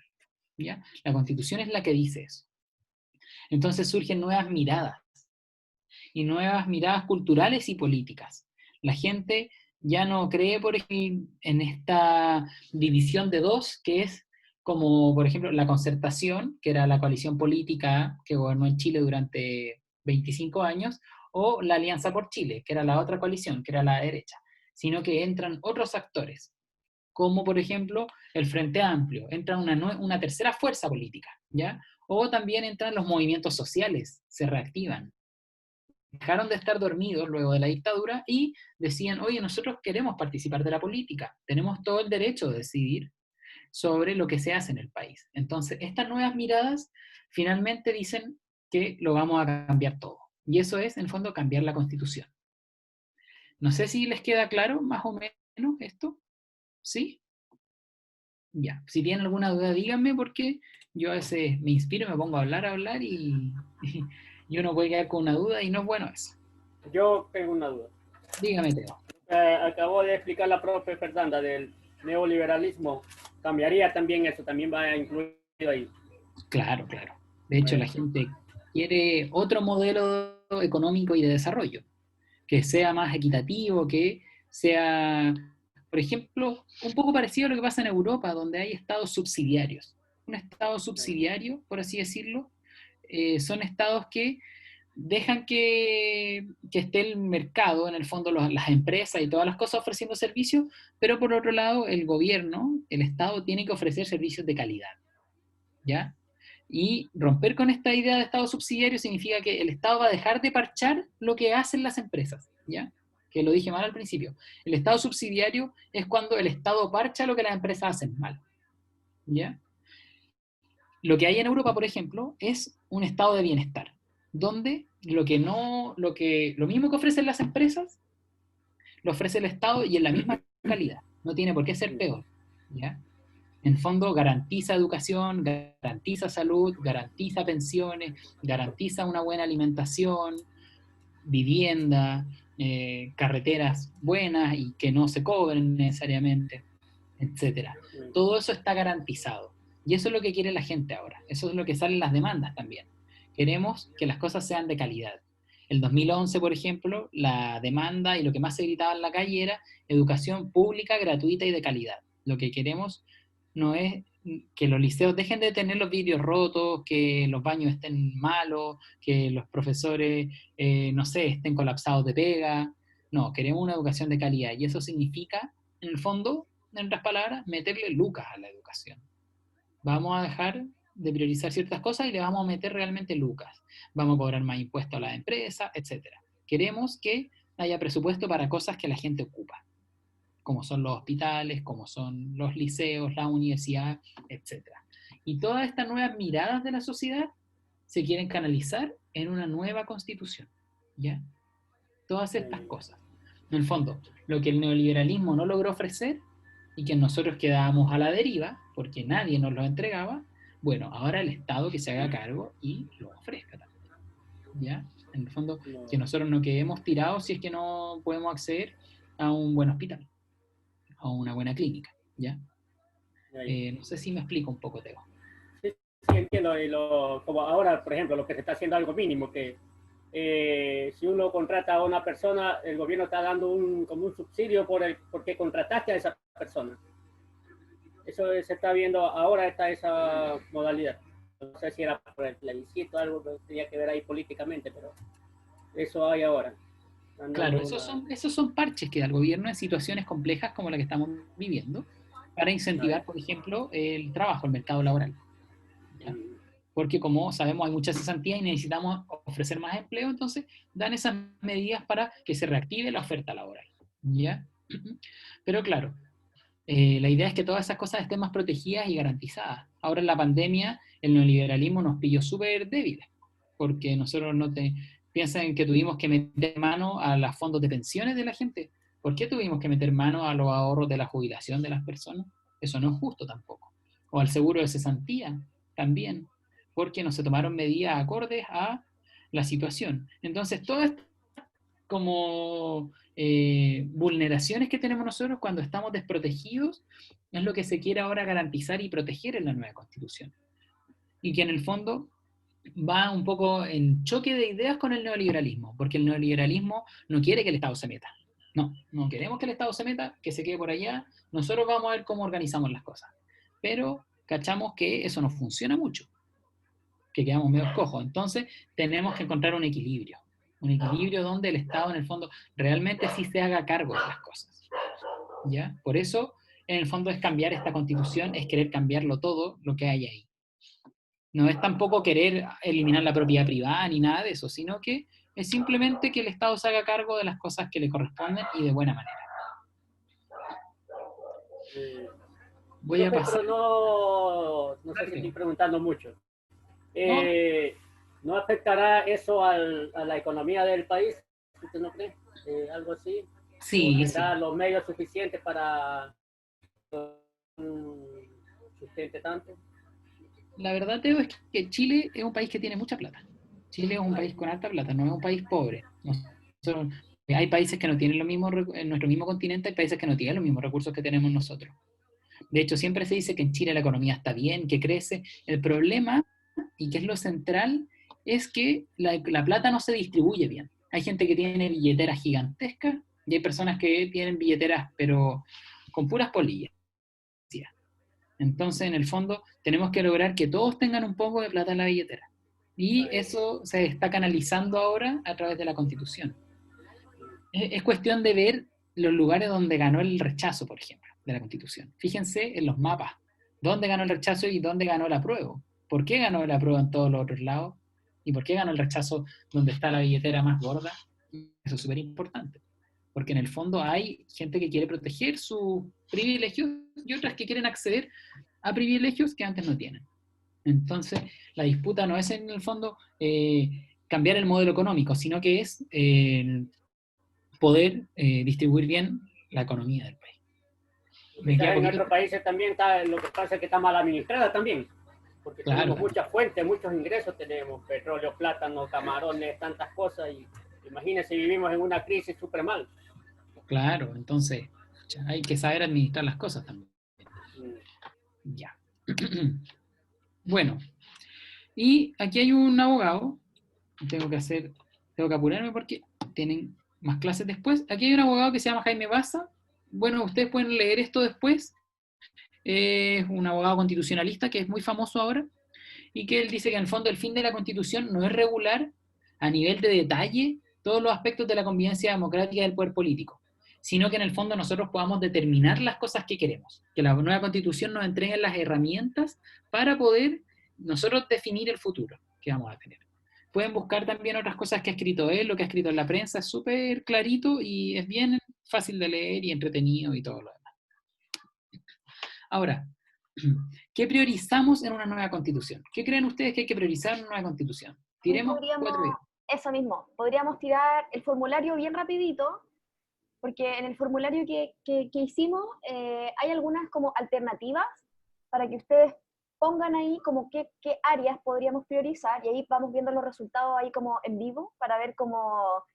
¿ya? La Constitución es la que dice eso. Entonces surgen nuevas miradas, y nuevas miradas culturales y políticas. La gente ya no cree, por ejemplo, en esta división de dos, que es como, por ejemplo, la Concertación, que era la coalición política que gobernó en Chile durante 25 años, o la Alianza por Chile, que era la otra coalición, que era la derecha, sino que entran otros actores, como por ejemplo el Frente Amplio, entra una tercera fuerza política, ¿ya? O también entran los movimientos sociales, se reactivan, dejaron de estar dormidos luego de la dictadura y decían, oye, nosotros queremos participar de la política, tenemos todo el derecho de decidir sobre lo que se hace en el país. Entonces, estas nuevas miradas finalmente dicen que lo vamos a cambiar todo. Y eso es, en el fondo, cambiar la Constitución. No sé si les queda claro más o menos esto. ¿Sí? Ya. Si tienen alguna duda, díganme, porque yo a veces me inspiro, me pongo a hablar y uno puede quedar con una duda y no es bueno eso. Yo tengo una duda. Dígame, Teo. Acabo de explicar la profe Fernanda del neoliberalismo. ¿Cambiaría también eso? ¿También va incluido ahí? Claro, claro. De hecho, la gente quiere otro modelo económico y de desarrollo, que sea más equitativo, que sea, por ejemplo, un poco parecido a lo que pasa en Europa, donde hay estados subsidiarios. Un estado subsidiario, por así decirlo, son estados que dejan que esté el mercado, en el fondo las empresas y todas las cosas ofreciendo servicios, pero por otro lado el gobierno, el Estado tiene que ofrecer servicios de calidad, ¿ya? Y romper con esta idea de Estado subsidiario significa que el Estado va a dejar de parchar lo que hacen las empresas, ¿ya? Que lo dije mal al principio. El Estado subsidiario es cuando el Estado parcha lo que las empresas hacen mal, ¿ya? Lo que hay en Europa, por ejemplo, es un estado de bienestar, donde lo mismo que ofrecen las empresas, lo ofrece el Estado y en la misma calidad. No tiene por qué ser peor, ¿ya? En fondo garantiza educación, garantiza salud, garantiza pensiones, garantiza una buena alimentación, vivienda, carreteras buenas y que no se cobren necesariamente, etc. Todo eso está garantizado. Y eso es lo que quiere la gente ahora. Eso es lo que salen las demandas también. Queremos que las cosas sean de calidad. El 2011, por ejemplo, la demanda y lo que más se gritaba en la calle era educación pública, gratuita y de calidad. Lo que queremos no es que los liceos dejen de tener los vidrios rotos, que los baños estén malos, que los profesores, no sé, estén colapsados de pega. No, queremos una educación de calidad. Y eso significa, en el fondo, en otras palabras, meterle lucas a la educación. Vamos a dejar de priorizar ciertas cosas y le vamos a meter realmente lucas. Vamos a cobrar más impuestos a las empresas, etc. Queremos que haya presupuesto para cosas que la gente ocupa, como son los hospitales, como son los liceos, la universidad, etc. Y todas estas nuevas miradas de la sociedad se quieren canalizar en una nueva constitución, ¿ya? Todas estas cosas. En el fondo, lo que el neoliberalismo no logró ofrecer y que nosotros quedábamos a la deriva, porque nadie nos lo entregaba, bueno, ahora el Estado que se haga cargo y lo ofrezca también, ¿ya? En el fondo, que nosotros no quedemos tirados si es que no podemos acceder a un buen hospital, a una buena clínica, ¿ya? No sé si me explico un poco, Teo. Sí, entiendo. Como ahora, por ejemplo, lo que se está haciendo algo mínimo, que si uno contrata a una persona, el gobierno está dando como un subsidio porque contrataste a esa persona. Eso se está viendo ahora, está esa modalidad. No sé si era por el plebiscito, algo que tenía que ver ahí políticamente, pero eso hay ahora. Claro, esos son parches que da el gobierno en situaciones complejas como la que estamos viviendo, para incentivar, por ejemplo, el trabajo, el mercado laboral, ¿ya? Porque como sabemos hay mucha cesantía y necesitamos ofrecer más empleo, entonces dan esas medidas para que se reactive la oferta laboral, ¿ya? Pero claro, la idea es que todas esas cosas estén más protegidas y garantizadas. Ahora en la pandemia el neoliberalismo nos pilló súper débiles, porque nosotros piensan que tuvimos que meter mano a los fondos de pensiones de la gente. ¿Por qué tuvimos que meter mano a los ahorros de la jubilación de las personas? Eso no es justo tampoco. O al seguro de cesantía también, porque no se tomaron medidas acordes a la situación. Entonces, todas estas como vulneraciones que tenemos nosotros cuando estamos desprotegidos es lo que se quiere ahora garantizar y proteger en la nueva Constitución. Y que en el fondo va un poco en choque de ideas con el neoliberalismo, porque el neoliberalismo no quiere que el Estado se meta. No queremos que el Estado se meta, que se quede por allá. Nosotros vamos a ver cómo organizamos las cosas. Pero cachamos que eso no funciona mucho, que quedamos medio cojos. Entonces tenemos que encontrar un equilibrio donde el Estado en el fondo realmente sí se haga cargo de las cosas, ¿ya? Por eso en el fondo es cambiar esta Constitución, es querer cambiarlo todo lo que hay ahí. No es tampoco querer eliminar la propiedad privada ni nada de eso, sino que es simplemente que el Estado se haga cargo de las cosas que le corresponden y de buena manera. Voy a Profe, pasar. pero no sé si estoy preguntando mucho. ¿No afectará eso a la economía del país? ¿Usted no cree? ¿Algo así? Sí, ¿O sí. tendrá los medios suficientes para sustente tanto? La verdad, Teo, es que Chile es un país que tiene mucha plata. Chile es un país con alta plata, no es un país pobre. Hay países que no tienen lo mismo, en nuestro mismo continente hay países que no tienen los mismos recursos que tenemos nosotros. De hecho, siempre se dice que en Chile la economía está bien, que crece. El problema, y que es lo central, es que la plata no se distribuye bien. Hay gente que tiene billeteras gigantescas y hay personas que tienen billeteras, pero con puras polillas. Entonces, en el fondo, tenemos que lograr que todos tengan un poco de plata en la billetera. Y eso se está canalizando ahora a través de la Constitución. Es cuestión de ver los lugares donde ganó el rechazo, por ejemplo, de la Constitución. Fíjense en los mapas, dónde ganó el rechazo y dónde ganó el apruebo. ¿Por qué ganó el apruebo en todos los otros lados? ¿Y por qué ganó el rechazo donde está la billetera más gorda? Eso es súper importante. Porque en el fondo hay gente que quiere proteger sus privilegios y otras que quieren acceder a privilegios que antes no tienen. Entonces, la disputa no es en el fondo cambiar el modelo económico, sino que es poder distribuir bien la economía del país. Quizás en otros países también está, lo que pasa es que está mal administrada también, porque tenemos muchas fuentes, muchos ingresos, tenemos petróleo, plátano, camarones, tantas cosas, y imagínense, vivimos en una crisis súper mal. Claro, entonces hay que saber administrar las cosas también. Ya. Bueno, y aquí hay un abogado, tengo que apurarme porque tienen más clases después. Aquí hay un abogado que se llama Jaime Baza. Bueno, ustedes pueden leer esto después. Es un abogado constitucionalista que es muy famoso ahora y que él dice que en el fondo el fin de la Constitución no es regular a nivel de detalle todos los aspectos de la convivencia democrática del poder político, sino que en el fondo nosotros podamos determinar las cosas que queremos, que la nueva Constitución nos entregue las herramientas para poder nosotros definir el futuro que vamos a tener. Pueden buscar también otras cosas que ha escrito él, lo que ha escrito en la prensa, es súper clarito y es bien fácil de leer y entretenido y todo lo demás. Ahora, ¿qué priorizamos en una nueva Constitución? ¿Qué creen ustedes que hay que priorizar en una nueva Constitución? Tiremos 4 ideas. Eso mismo, podríamos tirar el formulario bien rapidito, porque en el formulario que hicimos hay algunas como alternativas para que ustedes pongan ahí como qué áreas podríamos priorizar, y ahí vamos viendo los resultados ahí como en vivo, para ver como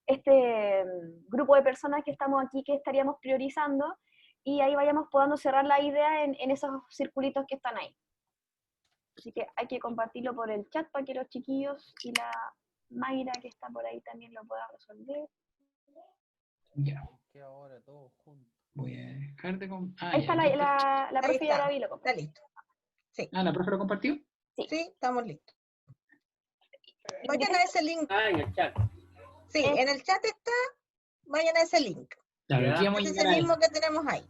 este grupo de personas que estamos aquí que estaríamos priorizando, y ahí vayamos podando cerrar la idea en esos circulitos que están ahí. Así que hay que compartirlo por el chat para que los chiquillos y la Mayra que está por ahí también lo pueda resolver. Ya. Ahora todos juntos. Voy a dejar de... ahí está la profe Yaraví lo compartió. Está listo. Sí. ¿La profe lo compartió? Sí, estamos listos. Vayan a ese link. En el chat. Sí, en el chat está. Vayan a ese link. Claro, aquí vamos a es llegar el a mismo eso. que tenemos ahí.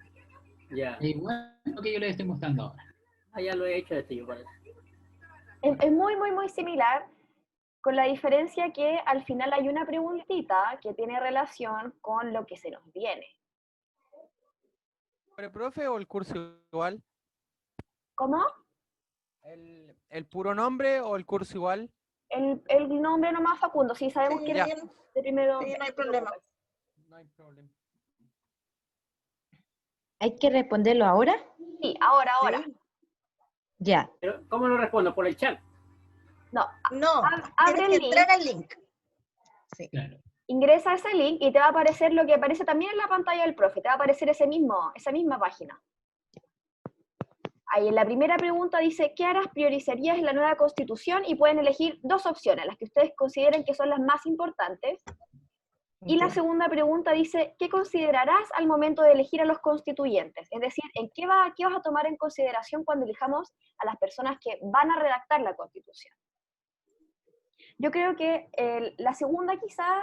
Ya. Igual lo que yo les estoy mostrando ahora. Ya lo he hecho de yo parece. Es muy, muy, muy similar, con la diferencia que al final hay una preguntita que tiene relación con lo que se nos viene. ¿El profe o el curso igual? ¿Cómo? ¿El puro nombre o el curso igual? El nombre nomás, Facundo, sí, sabemos que era de primero. Sí, no hay problema. No hay problema. ¿Hay que responderlo ahora? Sí, ahora. Ya. Pero, ¿cómo lo respondo? ¿Por el chat? No, abre el link. Entrar al link. Sí. Claro. Ingresa a ese link y te va a aparecer lo que aparece también en la pantalla del profe, te va a aparecer esa misma página. Ahí en la primera pregunta dice, ¿qué áreas priorizarías en la nueva Constitución? Y pueden elegir 2 opciones, las que ustedes consideren que son las más importantes. Y la segunda pregunta dice, ¿qué considerarás al momento de elegir a los constituyentes? Es decir, ¿qué vas a tomar en consideración cuando elijamos a las personas que van a redactar la Constitución? Yo creo que la segunda quizá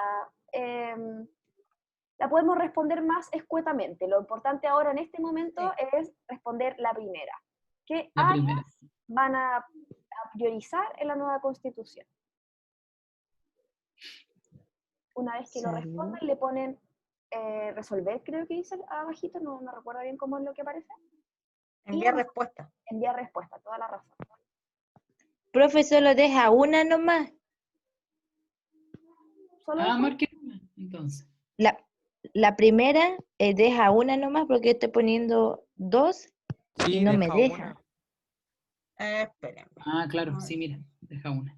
la podemos responder más escuetamente. Lo importante ahora en este momento es responder la primera. ¿Qué áreas van a priorizar en la nueva Constitución? Una vez que lo Salud. respondan, le ponen resolver, creo que dice abajito, no recuerdo bien cómo es lo que aparece. Enviar respuesta. Enviar respuesta, toda la razón. Profe, solo deja una nomás. Solo Ah, eso. marque entonces. La primera deja una nomás porque estoy poniendo 2 y Sí, no me deja deja. una. Espérenme. Ah, claro, sí, mira, deja una.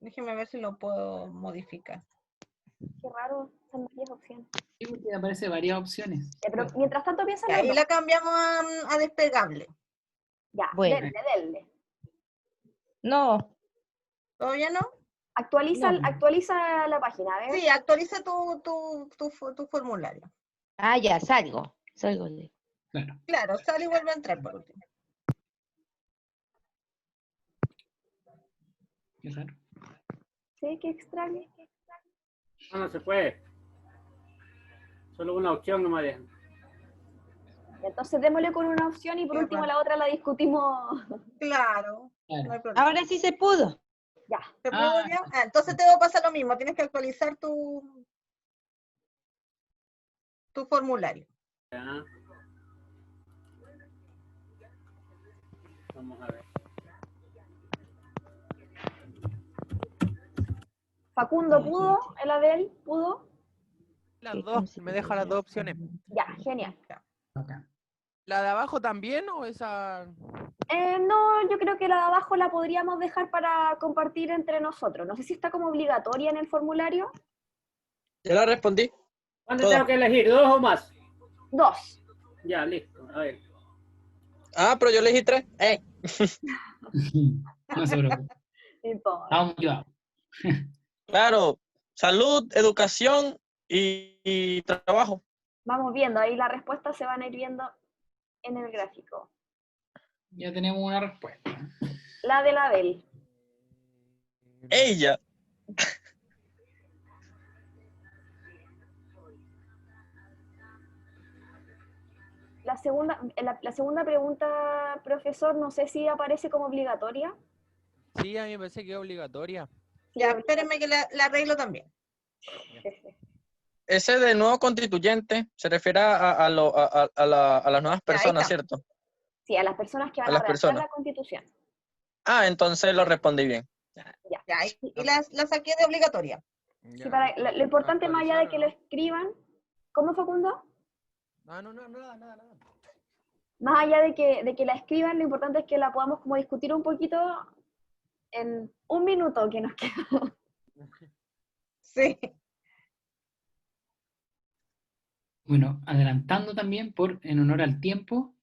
Déjeme ver si lo puedo modificar. Qué raro, son varias opciones. Sí, porque aparece varias opciones. Pero mientras tanto piensan Y las ahí dos. la cambiamos a despegable. Ya, Bueno. denle. No, ¿Todavía no? Actualiza, No. actualiza la página, a ver. Sí, actualiza tu formulario. ah, ya, salgo. Claro. Claro, sale y vuelve a entrar por último. Qué raro. Sí, qué extraño. No se puede. Solo una opción no me dejan. Entonces démosle con una opción y por Qué último raro. la otra la discutimos. Claro, Claro. no hay problema. Ahora sí se pudo. Ya. ¿Te puedo ya? Ah, entonces te va a pasar lo mismo, tienes que actualizar tu formulario. Ya. Vamos a ver. Facundo, ¿pudo? ¿El Abel? ¿Pudo? Las dos, me deja las dos opciones. Ya, genial. ¿La de abajo también o esa? No, yo creo que la de abajo la podríamos dejar para compartir entre nosotros. No sé si está como obligatoria en el formulario. Ya la respondí. ¿Cuánto Todas. tengo que elegir? ¿2 o más? 2. Ya, listo. A ver. Ah, pero yo elegí 3. No se preocupe. No importa. Estamos motivados. Claro, salud, educación y trabajo. Vamos viendo, ahí las respuestas se van a ir viendo en el gráfico. Ya tenemos una respuesta. La del Abel. Ella. La segunda pregunta, profesor, no sé si aparece como obligatoria. Sí, a mí me parece que es obligatoria. Ya, espérenme que la arreglo también. Ese de nuevo constituyente se refiere a las nuevas personas, está. ¿cierto? Sí, a las personas que van A a las redactar personas. la Constitución. Ah, entonces lo respondí bien. Ya, y la saqué de obligatoria. Sí, lo importante más allá de que lo escriban, ¿cómo, Facundo? Nada. Más allá de que la escriban, lo importante es que la podamos como discutir un poquito en un minuto que nos queda. Sí. Bueno, adelantando también en honor al tiempo,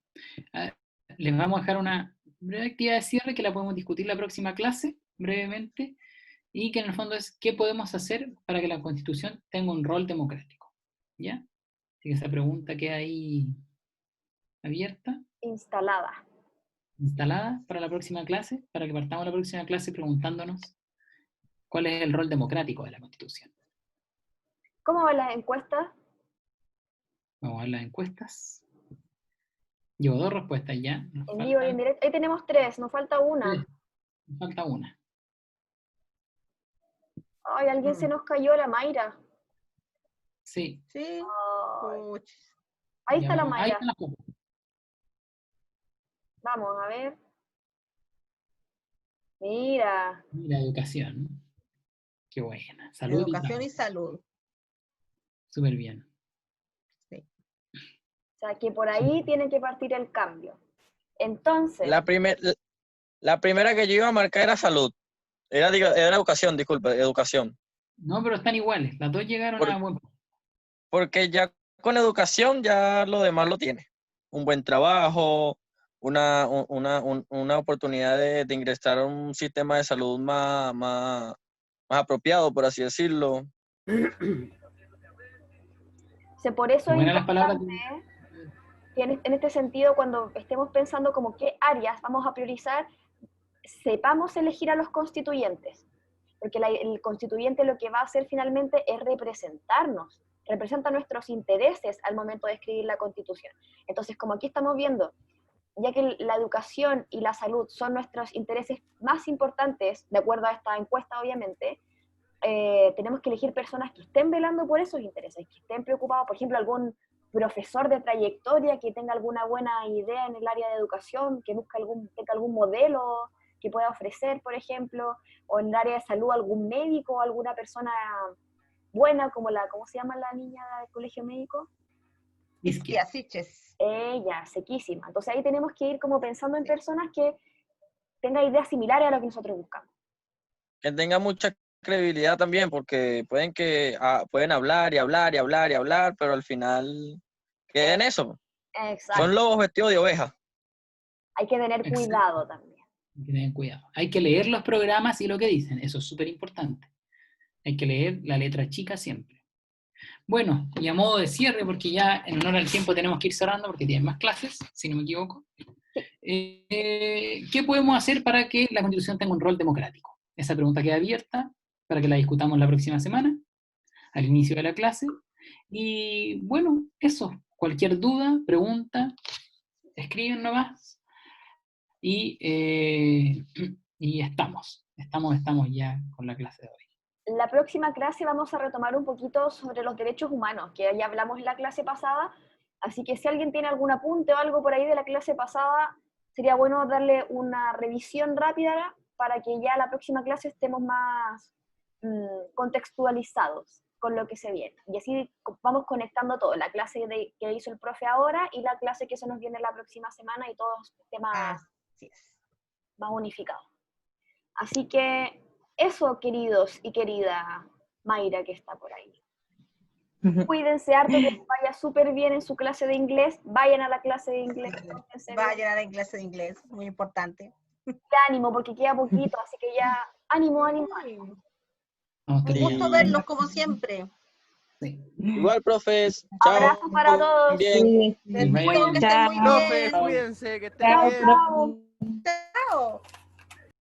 les vamos a dejar una breve actividad de cierre que la podemos discutir la próxima clase, brevemente, y que en el fondo es qué podemos hacer para que la Constitución tenga un rol democrático. ¿Ya? Así que esa pregunta queda ahí abierta, Instalada. instalada para la próxima clase, para que partamos la próxima clase preguntándonos cuál es el rol democrático de la Constitución. ¿Cómo van las encuestas? Vamos a ver las encuestas. Llevo 2 respuestas ya. En vivo y en directo. Ahí tenemos 3, nos falta una. Nos falta una. Ay, alguien se nos cayó, la Mayra. Sí. Sí. Ahí está la Ahí Mayra. está la foto. Vamos a ver. Mira. Mira, educación. Qué buena. Salud. Educación y salud. Súper bien. O sea, que por ahí tiene que partir el cambio. Entonces... La primera que yo iba a marcar era salud. Era educación, disculpe, educación. No, pero están iguales. Las dos llegaron a buen punto. Porque ya con educación ya lo demás lo tiene. Un buen trabajo, una oportunidad de ingresar a un sistema de salud más apropiado, por así decirlo. Por eso es Buenas las palabras. importante que en este sentido, cuando estemos pensando como qué áreas vamos a priorizar, sepamos elegir a los constituyentes. Porque el constituyente lo que va a hacer finalmente es representarnos, representa nuestros intereses al momento de escribir la Constitución. Entonces, como aquí estamos viendo, ya que la educación y la salud son nuestros intereses más importantes, de acuerdo a esta encuesta obviamente, tenemos que elegir personas que estén velando por esos intereses, que estén preocupados, por ejemplo, algún profesor de trayectoria que tenga alguna buena idea en el área de educación, que tenga algún modelo que pueda ofrecer, por ejemplo, o en el área de salud algún médico, alguna persona buena, como ¿cómo se llama la niña del colegio médico? Isquia Siches. Ella, sequísima. Entonces ahí tenemos que ir como pensando en personas que tengan ideas similares a lo que nosotros buscamos. Que tenga mucha credibilidad también, porque pueden hablar y hablar y hablar y hablar, pero al final queda en eso. Exacto. Son lobos vestidos de oveja. Hay que tener cuidado también. Hay que tener cuidado. Hay que leer los programas y lo que dicen, eso es súper importante. Hay que leer la letra chica siempre. Bueno, y a modo de cierre, porque ya en honor al tiempo tenemos que ir cerrando porque tienen más clases, si no me equivoco. ¿Qué podemos hacer para que la Constitución tenga un rol democrático? Esa pregunta queda abierta para que la discutamos la próxima semana, al inicio de la clase. Y bueno, eso. Cualquier duda, pregunta, escriben nomás. Y estamos ya con la clase de hoy. La próxima clase vamos a retomar un poquito sobre los derechos humanos, que ya hablamos en la clase pasada, así que si alguien tiene algún apunte o algo por ahí de la clase pasada, sería bueno darle una revisión rápida para que ya la próxima clase estemos más contextualizados con lo que se viene. Y así vamos conectando todo, la clase que hizo el profe ahora y la clase que se nos viene la próxima semana y todos los temas más unificados. Así que eso, queridos y querida Mayra que está por ahí. Cuídense harto, que les vaya súper bien en su clase de inglés. Vayan a la clase de inglés. Vayan a la clase de inglés, muy importante. Ánimo, porque queda poquito, así que ya, ánimo. Un gusto verlos como siempre. Sí. Igual, profes. Chao. Abrazos para todos. Bien. Que estén muy bien. Profe, cuídense, que estén bien. Chao. Chao.